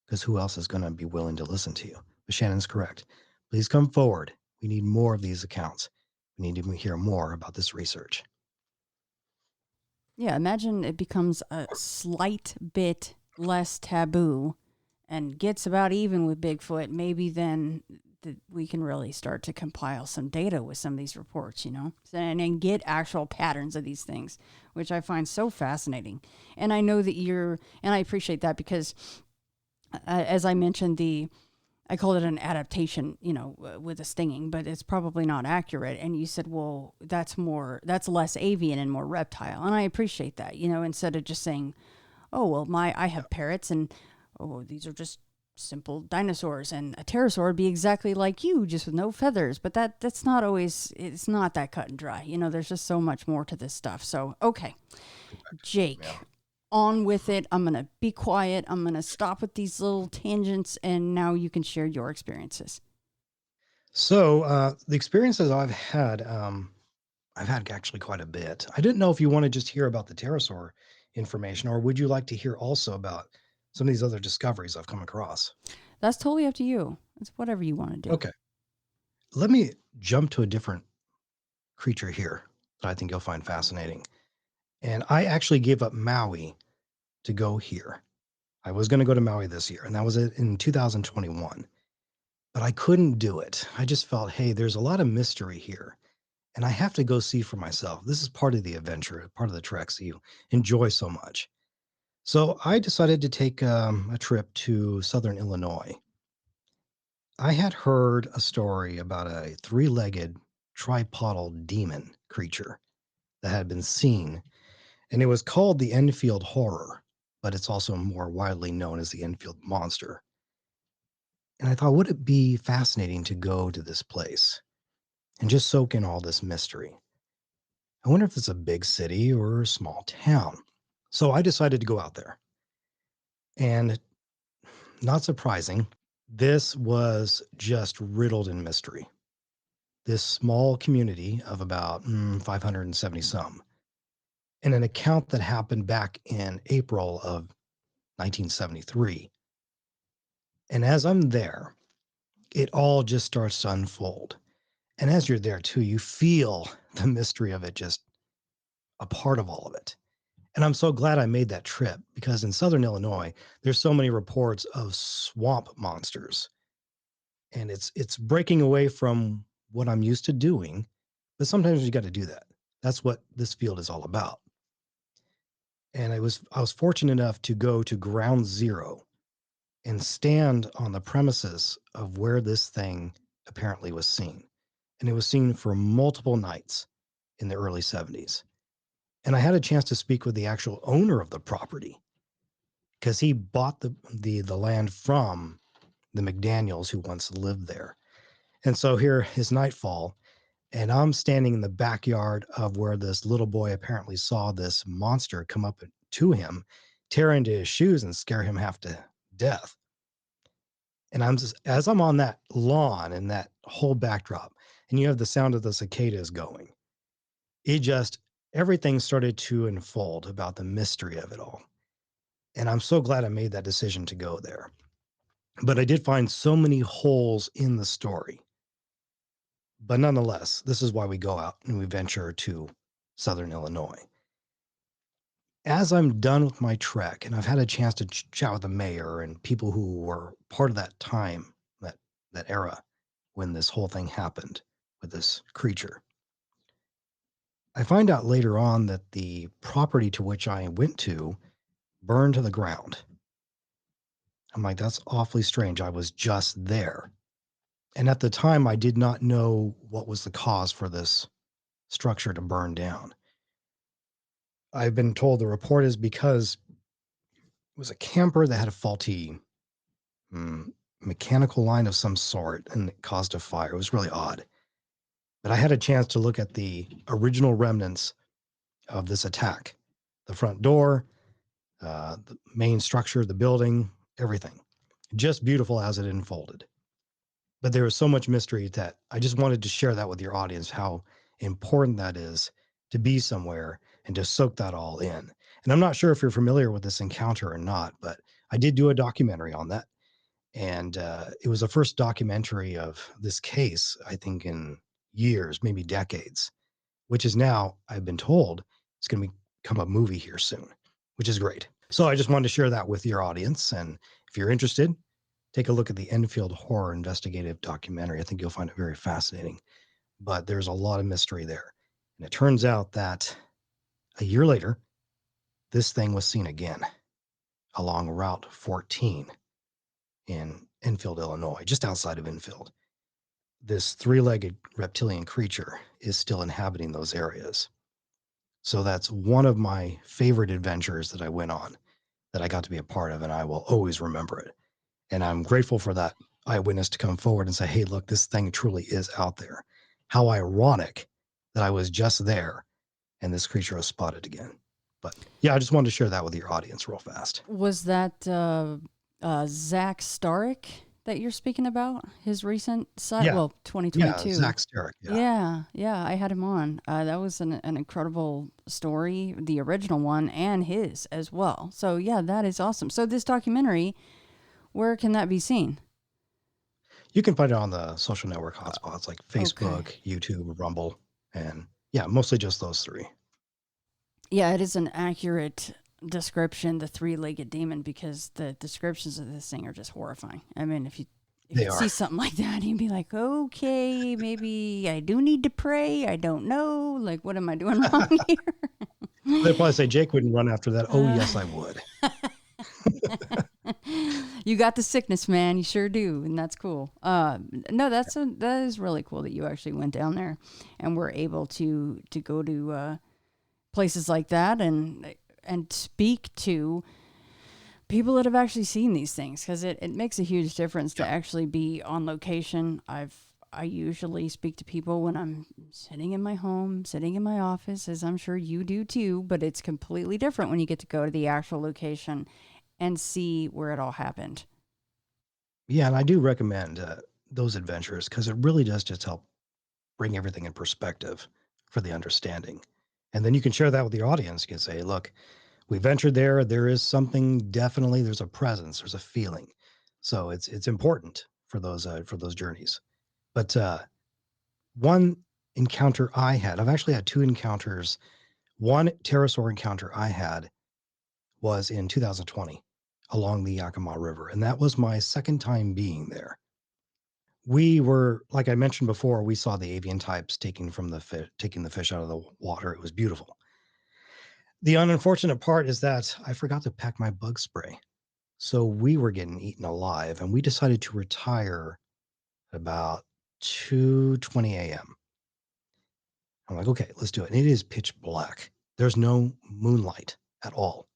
because who else is going to be willing to listen to you? But Shannon's correct. Please come forward. We need more of these accounts. We need to hear more about this research. Yeah, imagine it becomes a slight bit less taboo and gets about even with Bigfoot. Maybe then we can really start to compile some data with some of these reports, you know, and get actual patterns of these things, which I find so fascinating. And I know that and I appreciate that because, as I mentioned, I called it an adaptation, you know, with a stinging, but it's probably not accurate. And you said, well, that's less avian and more reptile. And I appreciate that, you know, instead of just saying, oh, well, I have parrots and, oh, these are just simple dinosaurs, and a pterosaur would be exactly like you, just with no feathers. But that's not always, it's not that cut and dry. You know, there's just so much more to this stuff. So, okay, Jake. Yeah. On with it. I'm going to be quiet. I'm going to stop with these little tangents, and now you can share your experiences. So the experiences I've had actually quite a bit. I didn't know if you want to just hear about the pterosaur information, or would you like to hear also about some of these other discoveries I've come across? That's totally up to you. It's whatever you want to do. Okay. Let me jump to a different creature here that I think you'll find fascinating. And I actually gave up Maui to go here. I was going to go to Maui this year, and that was in 2021. But I couldn't do it. I just felt, hey, there's a lot of mystery here, and I have to go see for myself. This is part of the adventure, part of the treks that you enjoy so much. So I decided to take a trip to Southern Illinois. I had heard a story about a three-legged tripodal demon creature that had been seen, and it was called the Enfield Horror, but it's also more widely known as the Enfield Monster. And I thought, would it be fascinating to go to this place and just soak in all this mystery? I wonder if it's a big city or a small town. So I decided to go out there. And not surprising, this was just riddled in mystery. This small community of about 570 some, and an account that happened back in April of 1973. And as I'm there, it all just starts to unfold. And as you're there too, you feel the mystery of it, just a part of all of it. And I'm so glad I made that trip because in Southern Illinois, there's so many reports of swamp monsters. And it's breaking away from what I'm used to doing, but sometimes you got to do that. That's what this field is all about. And I was fortunate enough to go to ground zero and stand on the premises of where this thing apparently was seen. And it was seen for multiple nights in the early 70s. And I had a chance to speak with the actual owner of the property because he bought the land from the McDaniels who once lived there. And so here is nightfall, and I'm standing in the backyard of where this little boy apparently saw this monster come up to him, tear into his shoes and scare him half to death. And I'm just, as I'm on that lawn and that whole backdrop, and you have the sound of the cicadas going, it just, everything started to unfold about the mystery of it all. And I'm so glad I made that decision to go there. But I did find so many holes in the story. But nonetheless, this is why we go out and we venture to Southern Illinois. As I'm done with my trek, and I've had a chance to chat with the mayor and people who were part of that time, that era when this whole thing happened with this creature, I find out later on that the property to which I went to burned to the ground. I'm like, that's awfully strange. I was just there. And at the time, I did not know what was the cause for this structure to burn down. I've been told the report is because it was a camper that had a faulty mechanical line of some sort and it caused a fire. It was really odd. But I had a chance to look at the original remnants of this attack, the front door, the main structure, the building, everything. Just beautiful as it unfolded. But there was so much mystery that I just wanted to share that with your audience, how important that is to be somewhere and to soak that all in. And I'm not sure if you're familiar with this encounter or not, but I did do a documentary on that. And it was the first documentary of this case, I think, in years, maybe decades, which is now, I've been told, it's going to become a movie here soon, which is great. So I just wanted to share that with your audience. And if you're interested, take a look at the Enfield Horror Investigative documentary. I think you'll find it very fascinating. But there's a lot of mystery there. And it turns out that a year later, this thing was seen again along Route 14 in Enfield, Illinois, just outside of Enfield. This three-legged reptilian creature is still inhabiting those areas. So that's one of my favorite adventures that I went on, that I got to be a part of, and I will always remember it. And I'm grateful for that eyewitness to come forward and say, hey, look, this thing truly is out there. How ironic that I was just there and this creature was spotted again. But yeah, I just wanted to share that with your audience real fast. Was that Zach Starrick that you're speaking about? His recent site? Yeah. Well, 2022. Yeah, Zach Starrick. Yeah, I had him on. That was an incredible story, the original one, and his as well. So, yeah, that is awesome. So, this documentary, where can that be seen? You can find it on the social network hotspots like Facebook, YouTube, Rumble, and yeah, mostly just those three. Yeah, it is an accurate description, the three-legged demon, because the descriptions of this thing are just horrifying. I mean, if you see something like that, you'd be like, okay, maybe I do need to pray. I don't know. Like, what am I doing wrong here? They'd probably say Jake wouldn't run after that. Oh, yes, I would. You got the sickness, man. You sure do, and that's cool. No, that is really cool that you actually went down there and were able to go to places like that and speak to people that have actually seen these things, because it makes a huge difference to actually be on location. I usually speak to people when I'm sitting in my home, sitting in my office, as I'm sure you do too, but it's completely different when you get to go to the actual location and see where it all happened. Yeah, and I do recommend those adventures because it really does just help bring everything in perspective for the understanding. And then you can share that with your audience. You can say, look, we ventured there. There is something, definitely, there's a presence, there's a feeling. So it's important for those journeys. But one encounter I've actually had two encounters. One pterosaur encounter I had was in 2020 along the Yakama River, and that was my second time being there. We were, like I mentioned before, we saw the avian types taking the fish out of the water. It was beautiful. The unfortunate part is that I forgot to pack my bug spray. So we were getting eaten alive, and we decided to retire at about 2:20 a.m. I'm like, okay, let's do it. And it is pitch black. There's no moonlight at all.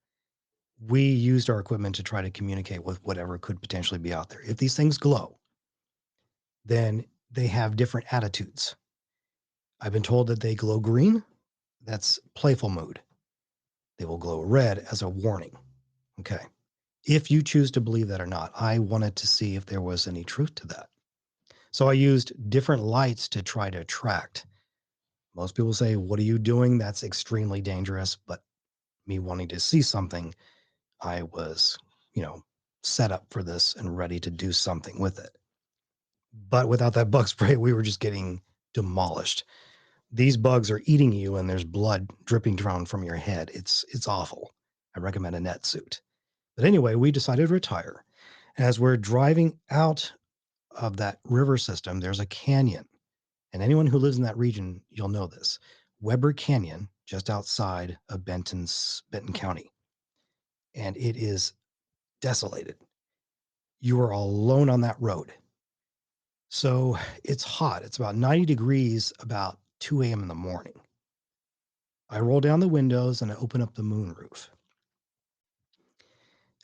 We used our equipment to try to communicate with whatever could potentially be out there. If these things glow, then they have different attitudes. I've been told that they glow green. That's playful mood. They will glow red as a warning. Okay. If you choose to believe that or not, I wanted to see if there was any truth to that. So I used different lights to try to attract. Most people say, what are you doing? That's extremely dangerous. But me wanting to see something, I was, set up for this and ready to do something with it. But without that bug spray, we were just getting demolished. these bugs are eating you and there's blood dripping down from your head. It's awful. I recommend a net suit. But anyway, we decided to retire. As we're driving out of that river system, there's a canyon. And anyone who lives in that region, you'll know this. Weber Canyon, just outside of Benton County. And it is desolated. You are alone on that road. So it's hot. It's about 90 degrees about 2 a.m. in the morning. I roll down the windows and I open up the moonroof.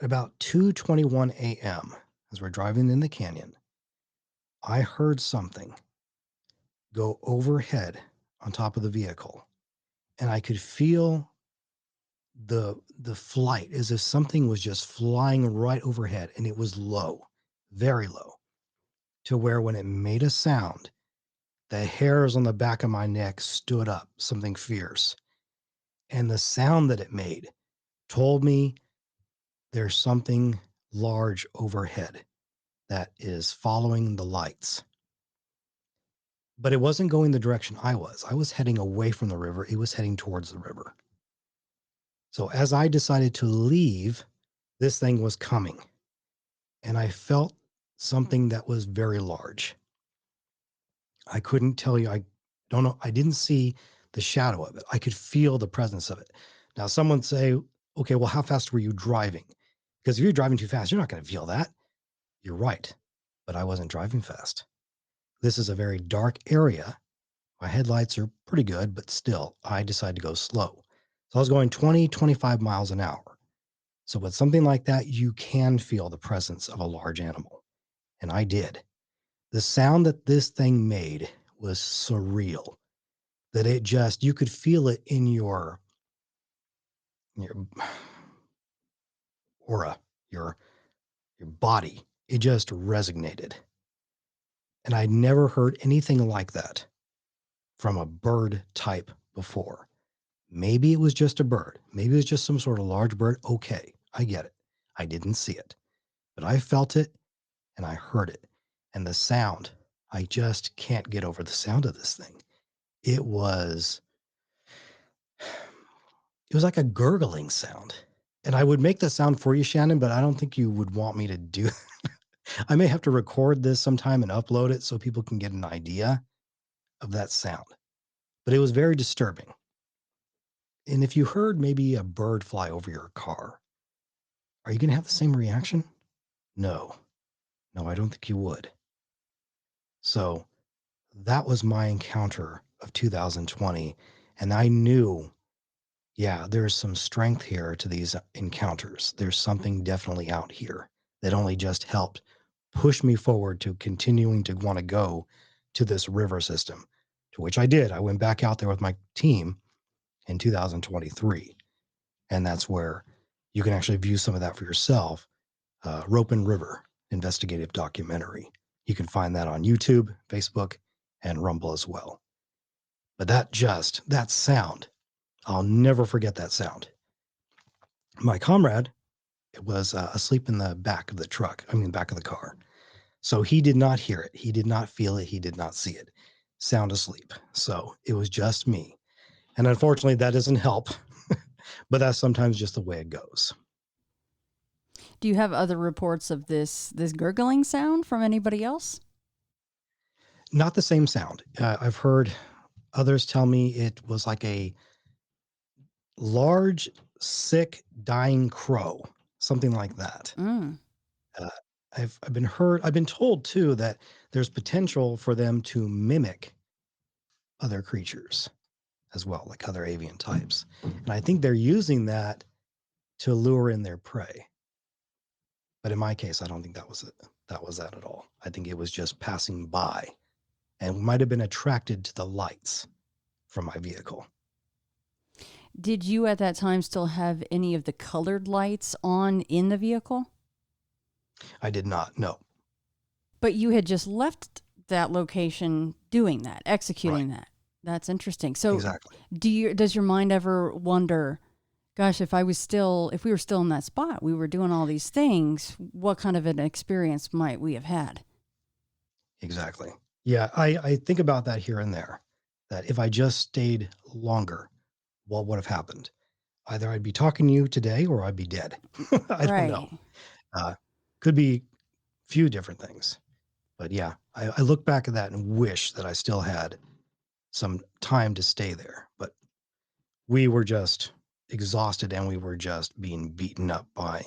At about 2:21 a.m., as we're driving in the canyon, I heard something go overhead on top of the vehicle, and I could feel the flight as if something was just flying right overhead, and it was low, very low, to where when it made a sound, the hairs on the back of my neck stood up, something fierce. And the sound that it made told me there's something large overhead that is following the lights. But it wasn't going the direction I was. I was heading away from the river. It was heading towards the river. So as I decided to leave, this thing was coming. And I felt something that was very large. I couldn't tell you. I don't know. I didn't see the shadow of it. I could feel the presence of it. Now, someone say, okay, well, how fast were you driving? Because if you're driving too fast, you're not going to feel that. You're right. But I wasn't driving fast. This is a very dark area. My headlights are pretty good, but still, I decided to go slow. So I was going 20, 25 miles an hour. So with something like that, you can feel the presence of a large animal. And I did. The sound that this thing made was surreal. That it just, you could feel it in your aura, your body. It just resonated. And I'd never heard anything like that from a bird type before. Maybe it was just a bird. Maybe it was just some sort of large bird. Okay, I get it. I didn't see it, but I felt it and I heard it. And the sound, I just can't get over the sound of this thing. It was like a gurgling sound. And I would make that sound for you, Shannon, but I don't think you would want me to do. I may have to record this sometime and upload it so people can get an idea of that sound. But it was very disturbing. And if you heard maybe a bird fly over your car, are you going to have the same reaction? No, I don't think you would. So that was my encounter of 2020. And I knew, yeah, there's some strength here to these encounters. There's something definitely out here that only just helped push me forward to continuing to want to go to this river system, to which I did. I went back out there with my team in 2023. And that's where you can actually view some of that for yourself. Ropen River investigative documentary. You can find that on YouTube, Facebook, and Rumble as well. But that sound, I'll never forget that sound. My comrade was asleep in the back of the back of the car. So he did not hear it. He did not feel it. He did not see it. Sound asleep. So it was just me. And unfortunately, that doesn't help. But that's sometimes just the way it goes. Do you have other reports of this gurgling sound from anybody else? Not the same sound. I've heard others tell me it was like a large, sick, dying crow, something like that. Mm. I've been told too that there's potential for them to mimic other creatures as well, like other avian types. And I think they're using that to lure in their prey. But in my case, I don't think that was it. That was that at all. I think it was just passing by and might have been attracted to the lights from my vehicle. Did you at that time still have any of the colored lights on in the vehicle? I did not, no. But you had just left that location doing that, executing that. That's interesting. So exactly. Does your mind ever wonder, gosh, if we were still in that spot, we were doing all these things, what kind of an experience might we have had? Exactly. Yeah, I think about that here and there. that if I just stayed longer, what would have happened? Either I'd be talking to you today or I'd be dead. I don't know. Right. Uh, could be few different things. But yeah, I look back at that and wish that I still had some time to stay there. But we were just exhausted and we were just being beaten up by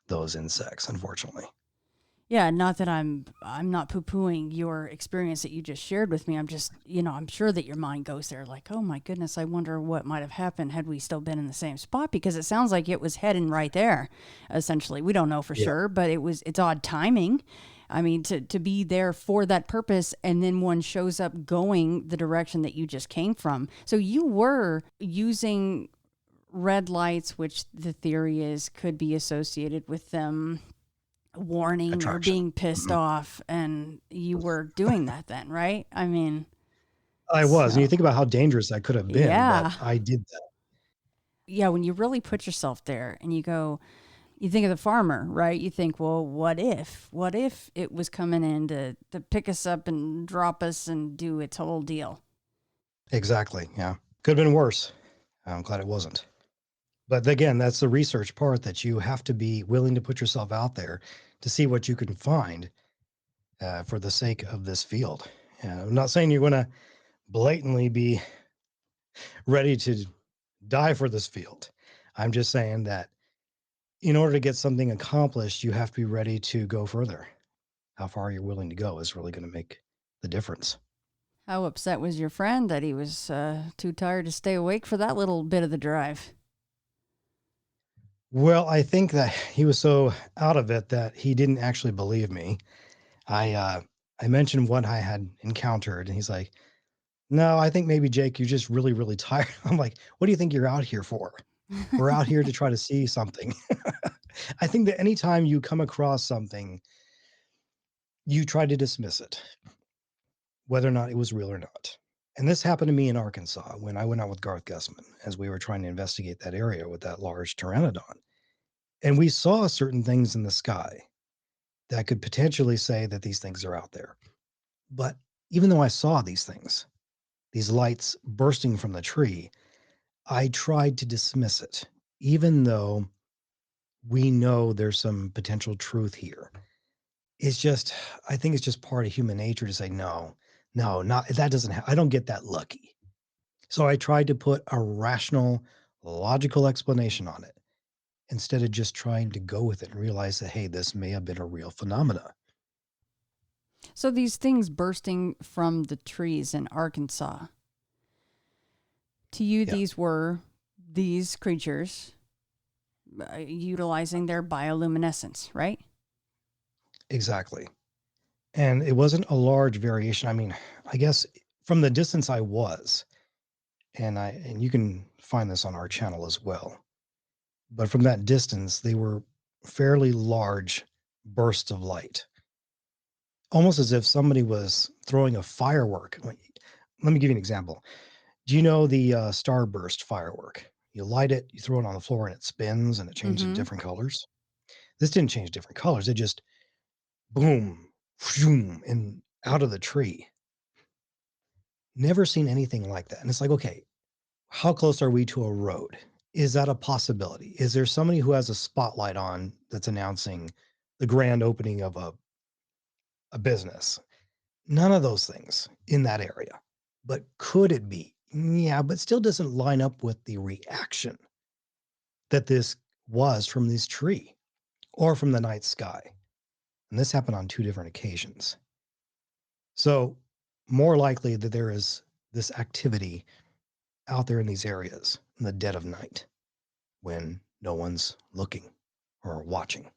those insects, unfortunately. Yeah, not that I'm not poo-pooing your experience that you just shared with me. I'm just, I'm sure that your mind goes there like, "Oh my goodness, I wonder what might have happened had we still been in the same spot," because it sounds like it was heading right there. Essentially, we don't know for Yeah. sure, but it's odd timing. I mean, to be there for that purpose and then one shows up going the direction that you just came from. So you were using red lights, which the theory is could be associated with them warning or Attraction. being pissed Mhm. off, and you were doing that then, right? I mean, I was. And you so think about how dangerous I could have been, but yeah. I did that. Yeah, when you really put yourself there and you go, you think of the farmer, right? You think, well, what if it was coming in to pick us up and drop us and do its whole deal? Exactly. Yeah. Could have been worse. I'm glad it wasn't. But again, that's the research part that you have to be willing to put yourself out there to see what you can find for the sake of this field. I'm not saying you're going to blatantly be ready to die for this field. I'm just saying that in order to get something accomplished, you have to be ready to go further. How far you're willing to go is really going to make the difference. How upset was your friend that he was too tired to stay awake for that little bit of the drive? Well, I think that he was so out of it that he didn't actually believe me. I uh, I mentioned what I had encountered, and he's like, "No, I think maybe Jake, you're just really, really tired." I'm like, "What do you think you're out here for? We're out here to try to see something." I think that anytime you come across something, you try to dismiss it, whether or not it was real or not. And this happened to me in Arkansas when I went out with Garth Gussman as we were trying to investigate that area with that large pteranodon. And we saw certain things in the sky that could potentially say that these things are out there. But even though I saw these things, these lights bursting from the tree, I tried to dismiss it, even though we know there's some potential truth here. It's just, I think it's just part of human nature to say, no, no, not that doesn't, I don't get that lucky. So I tried to put a rational, logical explanation on it instead of just trying to go with it and realize that, hey, this may have been a real phenomena. So these things bursting from the trees in Arkansas, to you, Yeah, these were these creatures utilizing their bioluminescence, right? exactly. And it wasn't a large variation. I mean, I guess from the distance I was, and you can find this on our channel as well. But from that distance, they were fairly large bursts of light, almost as if somebody was throwing a firework. Let me give you an example. Do you know the starburst firework? You light it, you throw it on the floor, and it spins and it changes Mm-hmm. different colors. This didn't change different colors. It just boom, zoom, and out of the tree. Never seen anything like that. And it's like, okay, how close are we to a road? Is that a possibility? Is there somebody who has a spotlight on that's announcing the grand opening of a business? None of those things in that area. But could it be? Yeah, but still doesn't line up with the reaction that this was from this tree or from the night sky. And this happened on two different occasions. So, more likely that there is this activity out there in these areas in the dead of night when no one's looking or watching.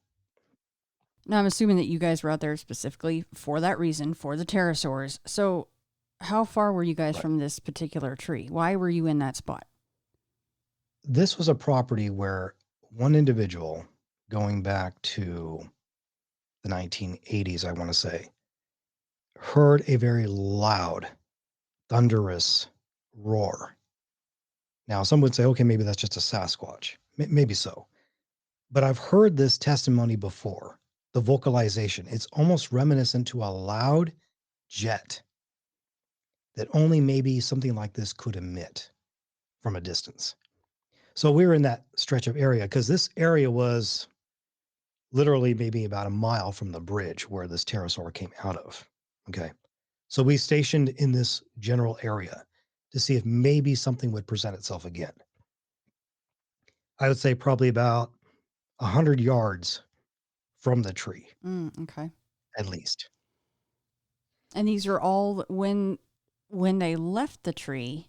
Now, I'm assuming that you guys were out there specifically for that reason, for the pterosaurs. So, how far were you guys Right. from this particular tree? Why were you in that spot? This was a property where one individual, going back to the 1980s, I want to say, heard a very loud, thunderous roar. Now, some would say, okay, maybe that's just a Sasquatch. Maybe so. But I've heard this testimony before. The vocalization, it's almost reminiscent to a loud jet. that only maybe something like this could emit from a distance. So we were in that stretch of area because this area was literally maybe about a mile from the bridge where this pterosaur came out of. Okay. So we stationed in this general area to see if maybe something would present itself again. I would say probably about 100 yards from the tree, Okay. at least. And these are all when they left the tree.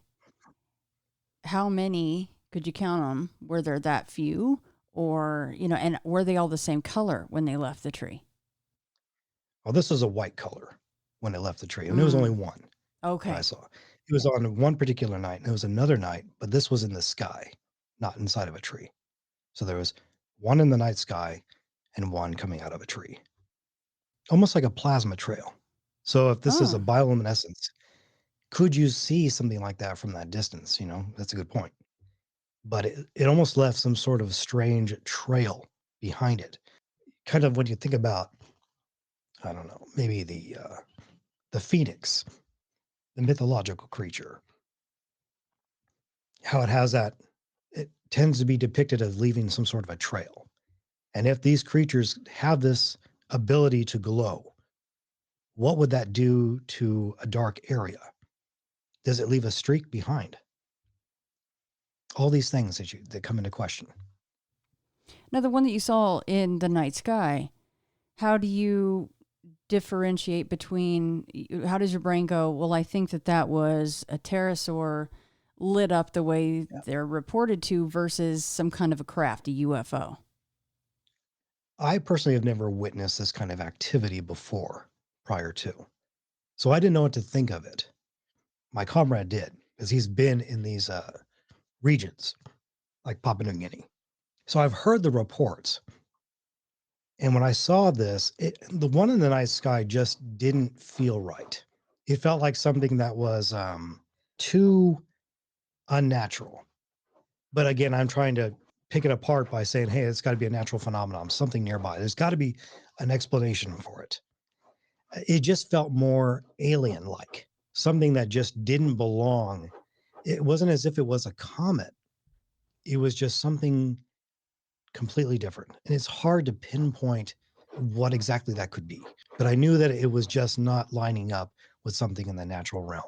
How many could you count them? Were there that few, or and were they all the same color when they left the tree? Well, this was a white color when it left the tree, and it was only Mm, one that I okay. saw. It was on one particular night, and it was another night, but this was in the sky, not inside of a tree. So there was one in the night sky and one coming out of a tree, almost like a plasma trail. So if this is a Oh, bioluminescence, could you see something like that from that distance? That's a good point. But it almost left some sort of strange trail behind it. Kind of when you think about, I don't know, maybe the phoenix, the mythological creature, how it has that, it tends to be depicted as leaving some sort of a trail. And if these creatures have this ability to glow, what would that do to a dark area? Does it leave a streak behind? All these things that come into question. now the one that you saw in the night sky. How do you differentiate between? How does your brain go? Well, I think that was a pterosaur lit up the way Yeah. they're reported to versus some kind of a craft, a UFO. I personally have never witnessed this kind of activity before prior to. So I didn't know what to think of it. My comrade did, because he's been in these regions like Papua New Guinea. So I've heard the reports. And when I saw this, the one in the night sky just didn't feel right. It felt like something that was too unnatural. But again, I'm trying to pick it apart by saying, hey, it's got to be a natural phenomenon, something nearby. There's got to be an explanation for it. It just felt more alien like, something that just didn't belong. It wasn't as if it was a comet, it was just something completely different. And it's hard to pinpoint what exactly that could be. But I knew that it was just not lining up with something in the natural realm.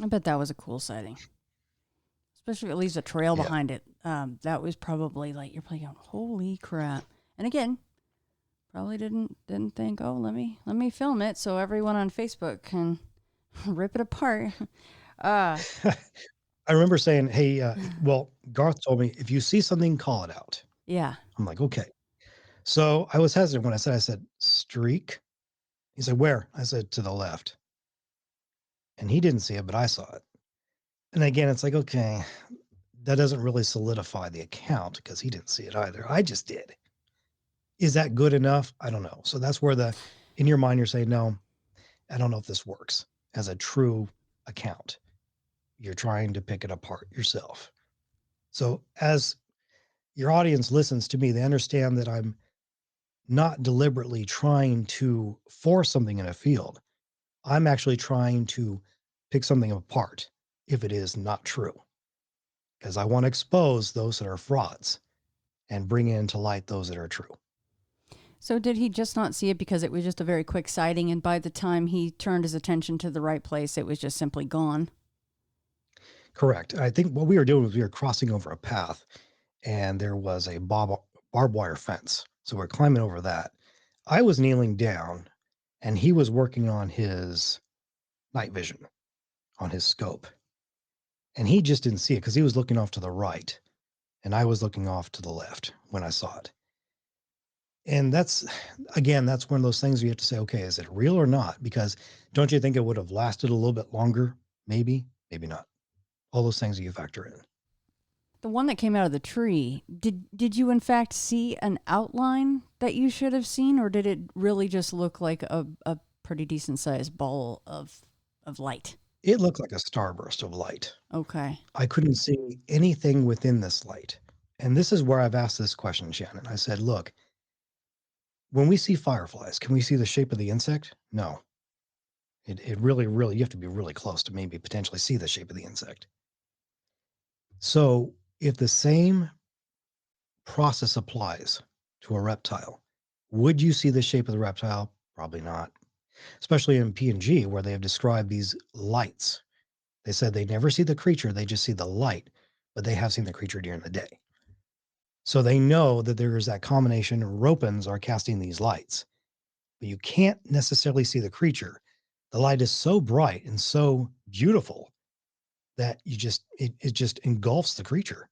I bet that was a cool sighting, especially if it leaves a trail Yeah. behind it. That was probably like you're probably going, holy crap! And again, probably didn't think, oh, let me film it so everyone on Facebook can rip it apart. Uh, I remember saying, hey, well, Garth told me, if you see something, call it out. yeah. I'm like, okay. So I was hesitant when I said, streak. He said, where? I said, to the left. And he didn't see it, but I saw it. And again, it's like, okay, that doesn't really solidify the account because he didn't see it either. I just did. Is that good enough? I don't know. So that's where in your mind, you're saying, no, I don't know if this works as a true account. You're trying to pick it apart yourself. So as your audience listens to me, they understand that I'm not deliberately trying to force something in a field. I'm actually trying to pick something apart if it is not true, because I want to expose those that are frauds and bring into light those that are true. So did he just not see it because it was just a very quick sighting, and by the time he turned his attention to the right place, it was just simply gone? Correct. I think what we were doing was we were crossing over a path and there was a barbed wire fence. So we're climbing over that. I was kneeling down and he was working on his night vision, on his scope. And he just didn't see it because he was looking off to the right and I was looking off to the left when I saw it. And that's one of those things you have to say, okay, is it real or not? Because don't you think it would have lasted a little bit longer? Maybe, maybe not. All those things that you factor in. The one that came out of the tree, did you in fact see an outline that you should have seen, or did it really just look like a pretty decent sized ball of light? It looked like a starburst of light. Okay. I couldn't see anything within this light. And this is where I've asked this question, Shannon. I said, look, when we see fireflies, can we see the shape of the insect? No. It really, really, you have to be really close to maybe potentially see the shape of the insect. So if the same process applies to a reptile, would you see the shape of the reptile? Probably not. Especially in PNG, where they have described these lights. They said they never see the creature, they just see the light, but they have seen the creature during the day. So they know that there is that combination. Ropens are casting these lights, but you can't necessarily see the creature. The light is so bright and so beautiful that it just engulfs the creature.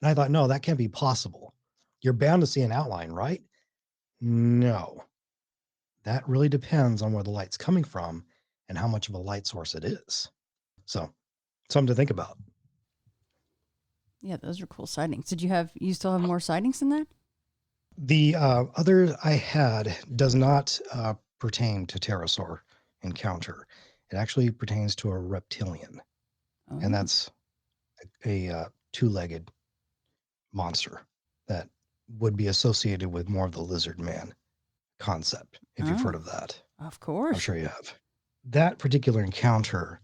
And I thought, no, that can't be possible. You're bound to see an outline, right? No, that really depends on where the light's coming from and how much of a light source it is. So, something to think about. Yeah, those are cool sightings. You still have more sightings than that? The other I had does not pertain to pterosaur encounter. It actually pertains to a reptilian, and Oh, that's a two-legged monster that would be associated with more of the lizard man concept, if you've heard oh, of that. of I'm course. sure you have. That particular encounter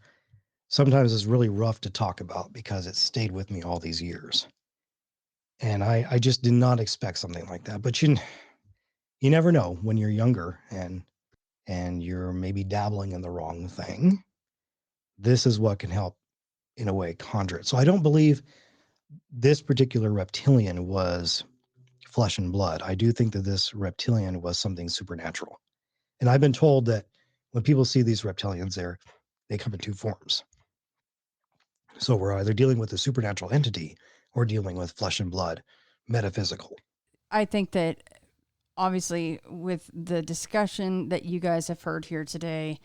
sometimes is really rough to talk about because it stayed with me all these years. And I just did not expect something like that. But you never know when you're younger and you're maybe dabbling in the wrong thing. This is what can help in a way conjure it. So I don't believe this particular reptilian was flesh and blood. I do think that this reptilian was something supernatural. And I've been told that when people see these reptilians, they come in two forms. So we're either dealing with a supernatural entity or dealing with flesh and blood, metaphysical. I think that obviously, with the discussion that you guys have heard here today,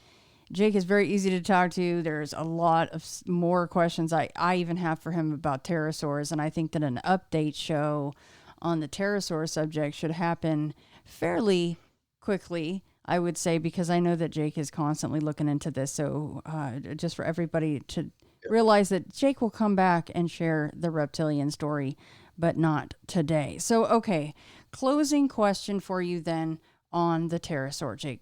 Jake is very easy to talk to. There's a lot of more questions I even have for him about pterosaurs, and I think that an update show on the pterosaur subject should happen fairly quickly, I would say, because I know that Jake is constantly looking into this. So just for everybody to realize that Jake will come back and share the reptilian story, but not today. So, okay, closing question for you then on the pterosaur, Jake.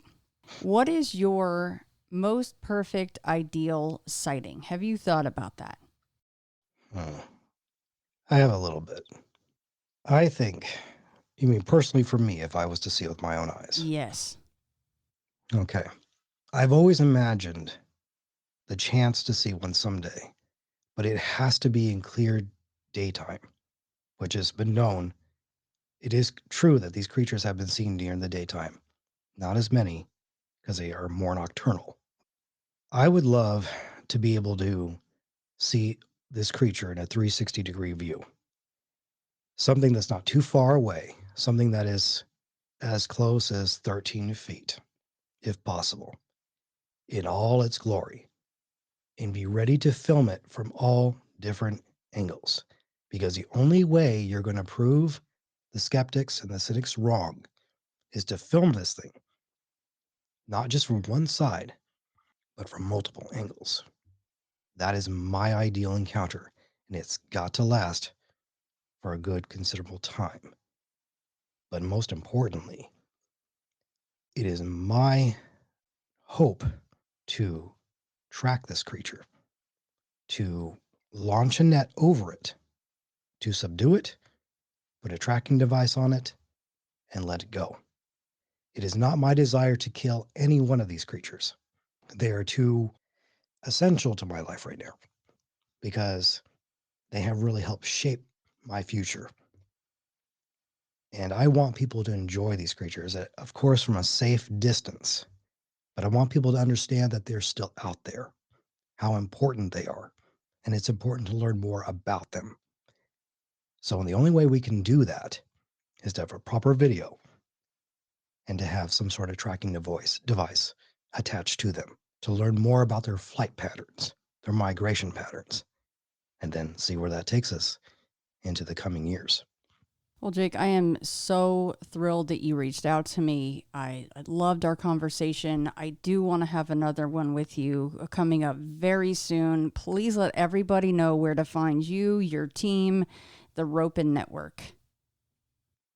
What is your most perfect ideal sighting? Have you thought about that? Hmm. I have a little bit. I think, you mean personally for me, if I was to see it with my own eyes? Yes. Okay. I've always imagined the chance to see one someday, but it has to be in clear daytime, which has been known. It is true that these creatures have been seen during the daytime, not as many because they are more nocturnal. I would love to be able to see this creature in a 360-degree view, something that's not too far away, something that is as close as 13 feet, if possible, in all its glory, and be ready to film it from all different angles. Because the only way you're going to prove the skeptics and the cynics wrong is to film this thing, not just from one side, but from multiple angles. That is my ideal encounter, and it's got to last for a good considerable time. But most importantly, it is my hope to track this creature, to launch a net over it, to subdue it, put a tracking device on it, and let it go. It is not my desire to kill any one of these creatures. They are too essential to my life right now because they have really helped shape my future. And I want people to enjoy these creatures, of course, from a safe distance. But I want people to understand that they're still out there, how important they are. And it's important to learn more about them. So, the only way we can do that is to have a proper video and to have some sort of tracking device attached to them to learn more about their flight patterns, their migration patterns, and then see where that takes us into the coming years. Well, Jake, I am so thrilled that you reached out to me. I loved our conversation. I do want to have another one with you coming up very soon. Please let everybody know where to find you, your team, the Ropen Network.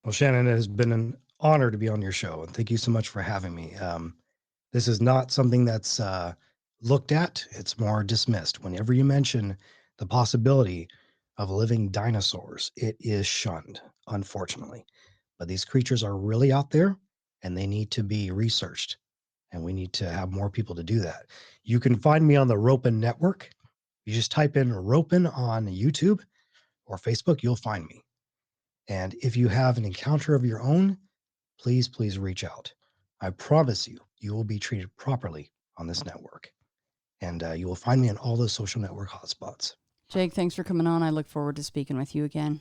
Well, Shannon, it has been an honor to be on your show, and thank you so much for having me. This is not something that's looked at, it's more dismissed. Whenever you mention the possibility of living dinosaurs, it is shunned, unfortunately. But these creatures are really out there and they need to be researched. And we need to have more people to do that. You can find me on the Ropin network. You just type in Ropin on YouTube or Facebook, you'll find me. And if you have an encounter of your own, please reach out. I promise you, you will be treated properly on this network. And you will find me on all those social network hotspots. Jake, thanks for coming on. I look forward to speaking with you again.